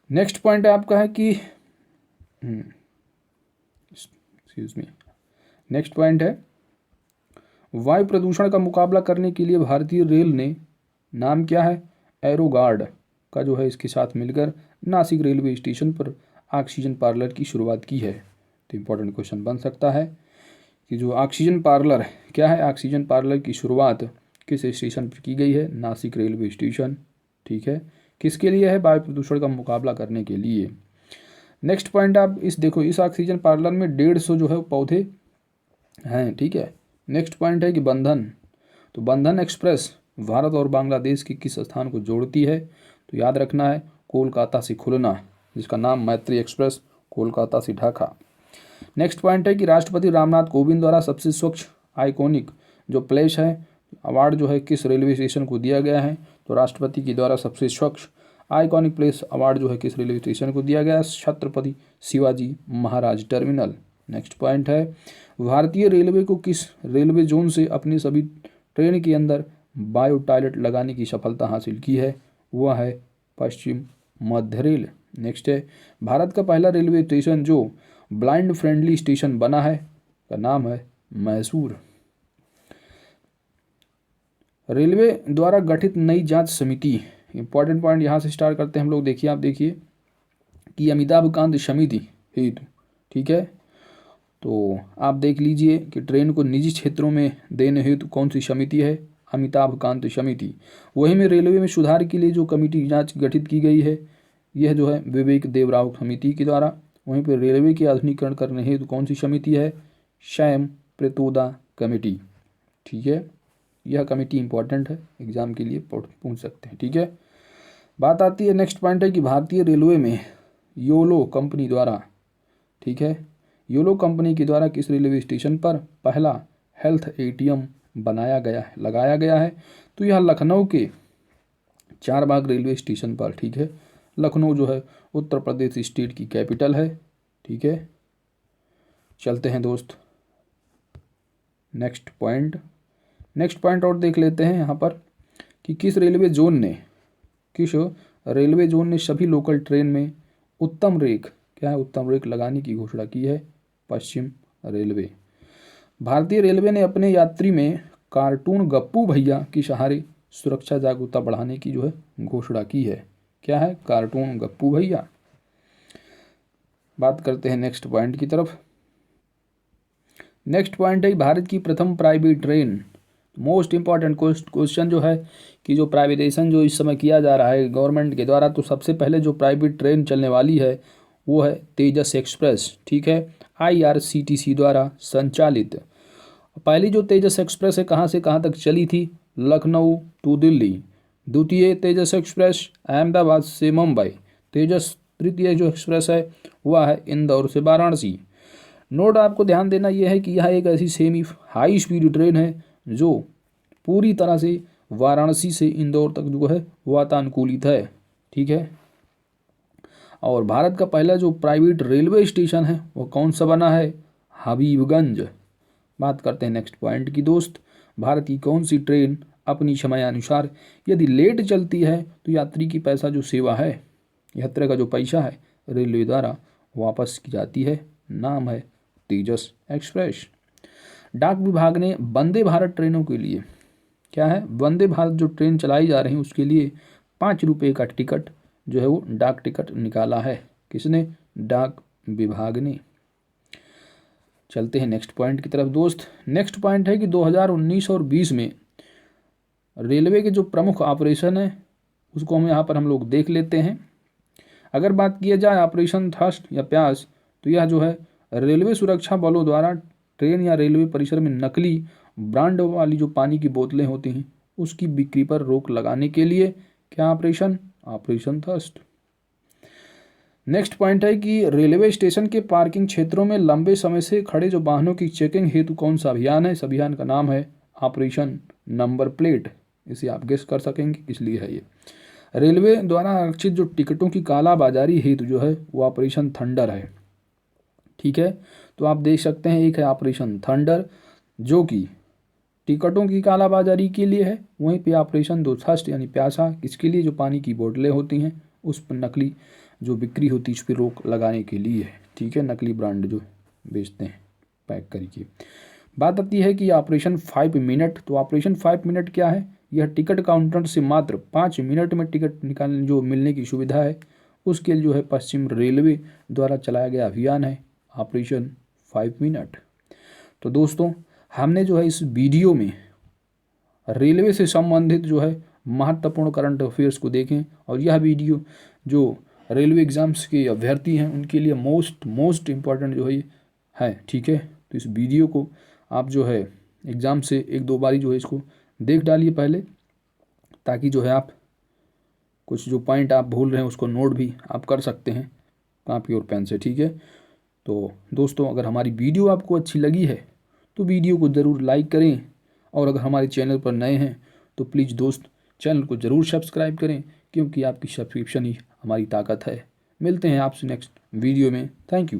नेक्स्ट पॉइंट आपका है कि एक्सक्यूज मी, नेक्स्ट पॉइंट है वायु प्रदूषण का मुकाबला करने के लिए भारतीय रेल ने नाम क्या है एरोगार्ड का जो है इसके साथ मिलकर नासिक रेलवे स्टेशन पर ऑक्सीजन पार्लर की शुरुआत की है। तो इम्पोर्टेंट क्वेश्चन बन सकता है कि जो ऑक्सीजन पार्लर क्या है, ऑक्सीजन पार्लर की शुरुआत किस स्टेशन पर की गई है, नासिक रेलवे स्टेशन। ठीक है, किसके लिए है, वायु प्रदूषण का मुकाबला करने के लिए। नेक्स्ट पॉइंट आप इस देखो, इस ऑक्सीजन पार्लर में 150 जो है पौधे हैं। ठीक है, नेक्स्ट पॉइंट है कि बंधन, तो बंधन एक्सप्रेस भारत और बांग्लादेश के किस स्थान को जोड़ती है, तो याद रखना है कोलकाता से खुलना, जिसका नाम मैत्री एक्सप्रेस, कोलकाता से ढाका। नेक्स्ट पॉइंट है कि राष्ट्रपति रामनाथ कोविंद द्वारा सबसे स्वच्छ आइकॉनिक जो प्लेस है अवार्ड जो है किस रेलवे स्टेशन को दिया गया है, तो राष्ट्रपति के द्वारा सबसे स्वच्छ आइकॉनिक प्लेस अवार्ड जो है किस रेलवे स्टेशन को दिया गया है, Chhatrapati Shivaji Maharaj terminal. Next point है भारतीय रेलवे को किस रेलवे जोन से अपनी सभी ट्रेन के अंदर बायो टॉयलेट लगाने की सफलता हासिल की है, वह है पश्चिम मध्य रेल। नेक्स्ट है भारत का पहला रेलवे स्टेशन जो ब्लाइंड फ्रेंडली स्टेशन बना है, का नाम है मैसूर। रेलवे द्वारा गठित नई जांच समिति, इंपॉर्टेंट पॉइंट यहाँ से स्टार्ट करते हैं हम लोग। देखिए आप देखिए कि अमिताभ कांत समिति हेतु, ठीक है, तो आप देख लीजिए कि ट्रेन को निजी क्षेत्रों में देने हेतु कौन सी समिति है, अमिताभ कांत समिति। वहीं में रेलवे में सुधार के लिए जो कमेटी जांच गठित की गई है, यह जो है विवेक देवराव समिति के द्वारा। वहीं पर रेलवे के आधुनिकीकरण करने हेतु कौन सी समिति है, श्याम प्रेतोदा कमेटी। ठीक है, यह कमेटी इंपॉर्टेंट है, एग्जाम के लिए पूछ सकते हैं। ठीक है, बात आती है नेक्स्ट पॉइंट है कि भारतीय रेलवे में योलो कंपनी द्वारा, ठीक है, योलो कंपनी के द्वारा किस रेलवे स्टेशन पर पहला हेल्थ एटीएम लगाया गया है, तो यह लखनऊ के चारबाग रेलवे स्टेशन पर। ठीक है, लखनऊ जो है उत्तर प्रदेश स्टेट की कैपिटल है। ठीक है, चलते हैं दोस्त नेक्स्ट पॉइंट और देख लेते हैं यहाँ पर कि किस रेलवे जोन ने सभी लोकल ट्रेन में उत्तम रेक लगाने की घोषणा की है, पश्चिम रेलवे। भारतीय रेलवे ने अपने यात्री में कार्टून गप्पू भैया की सहारे सुरक्षा जागरूकता बढ़ाने की जो है घोषणा की है। क्या है, कार्टून गप्पू भैया। बात करते हैं नेक्स्ट पॉइंट की तरफ। नेक्स्ट पॉइंट है भारत की प्रथम private train. Most important question जो है कि जो प्राइवेटाइजेशन जो इस समय किया जा रहा है गवर्नमेंट के द्वारा, तो सबसे पहले जो प्राइवेट ट्रेन चलने वाली है वो है तेजस एक्सप्रेस। ठीक है, IRCTC द्वारा संचालित। पहली जो तेजस एक्सप्रेस है कहाँ से कहाँ तक चली थी, लखनऊ टू दिल्ली। द्वितीय तेजस एक्सप्रेस अहमदाबाद से मुंबई। तृतीय जो एक्सप्रेस है वह है इंदौर से वाराणसी। नोट आपको ध्यान देना यह है कि यह एक ऐसी सेमी हाई स्पीड ट्रेन है जो पूरी तरह से वाराणसी से इंदौर तक जो है वातानुकूलित है। ठीक है, और भारत का पहला जो प्राइवेट रेलवे स्टेशन है वो कौन सा बना है, हबीबगंज। बात करते हैं नेक्स्ट पॉइंट की दोस्त, भारत की कौन सी ट्रेन अपनी समयानुसार यदि लेट चलती है तो यात्री की पैसा जो सेवा है, यात्रा का जो पैसा है रेलवे द्वारा वापस की जाती है, नाम है तेजस एक्सप्रेस। डाक विभाग ने वंदे भारत ट्रेनों के लिए, क्या है, वंदे भारत जो ट्रेन चलाई जा रही है उसके लिए 5 रुपये का टिकट जो है वो डाक टिकट निकाला है। किसने, डाक विभाग ने। चलते हैं नेक्स्ट पॉइंट की तरफ दोस्त। नेक्स्ट पॉइंट है कि 2019 और 20 में रेलवे के जो प्रमुख ऑपरेशन है उसको हम लोग देख लेते हैं। अगर बात किया जाए ऑपरेशन थर्स्ट या प्यास, तो यह जो है रेलवे सुरक्षा बलों द्वारा ट्रेन या रेलवे परिसर में नकली ब्रांड वाली जो पानी की बोतलें होती हैं उसकी बिक्री पर रोक लगाने के लिए क्या ऑपरेशन थर्स्ट। नेक्स्ट पॉइंट है कि रेलवे स्टेशन के पार्किंग क्षेत्रों में लंबे समय से खड़े जो वाहनों की चेकिंग हेतु कौन सा अभियान है, इस अभियान का नाम है ऑपरेशन नंबर प्लेट। इसे आप गेस कर सकेंगे किस लिए है ये। रेलवे द्वारा आरक्षित जो टिकटों की कालाबाजारी हेतु जो है वो ऑपरेशन थंडर है। ठीक है, तो आप देख सकते हैं एक है ऑपरेशन थंडर जो कि टिकटों की कालाबाजारी के लिए है, वहीं पे ऑपरेशन दो थर्स्ट यानी प्यासा किसके लिए, जो पानी की बोतलें होती हैं उस पर नकली जो बिक्री होती है उस पर रोक लगाने के लिए है। ठीक है, नकली ब्रांड जो बेचते हैं पैक करके। बात आती है कि ऑपरेशन 5 मिनट, तो ऑपरेशन 5 मिनट क्या है, यह टिकट काउंटर से मात्र 5 मिनट में टिकट निकालने जो मिलने की सुविधा है, उसके लिए जो है पश्चिम रेलवे द्वारा चलाया गया अभियान है ऑपरेशन 5 मिनट। तो दोस्तों, हमने जो है इस वीडियो में रेलवे से संबंधित जो है महत्वपूर्ण करंट अफेयर्स को देखें, और यह वीडियो जो रेलवे एग्ज़ाम्स के अभ्यर्थी हैं उनके लिए मोस्ट इम्पॉर्टेंट जो है, ठीक है। तो इस वीडियो को आप जो है एग्ज़ाम से 1-2 बारी जो है इसको देख डालिए पहले, ताकि जो है आप कुछ जो पॉइंट आप भूल रहे हैं उसको नोट भी आप कर सकते हैं कॉपी और पेन से, ठीक है। तो दोस्तों, अगर हमारी वीडियो आपको अच्छी लगी है तो वीडियो को ज़रूर लाइक करें, और अगर हमारे चैनल पर नए हैं तो प्लीज़ दोस्त चैनल को ज़रूर सब्सक्राइब करें, क्योंकि आपकी सब्सक्रिप्शन ही हमारी ताकत है। मिलते हैं आपसे नेक्स्ट वीडियो में। Thank you.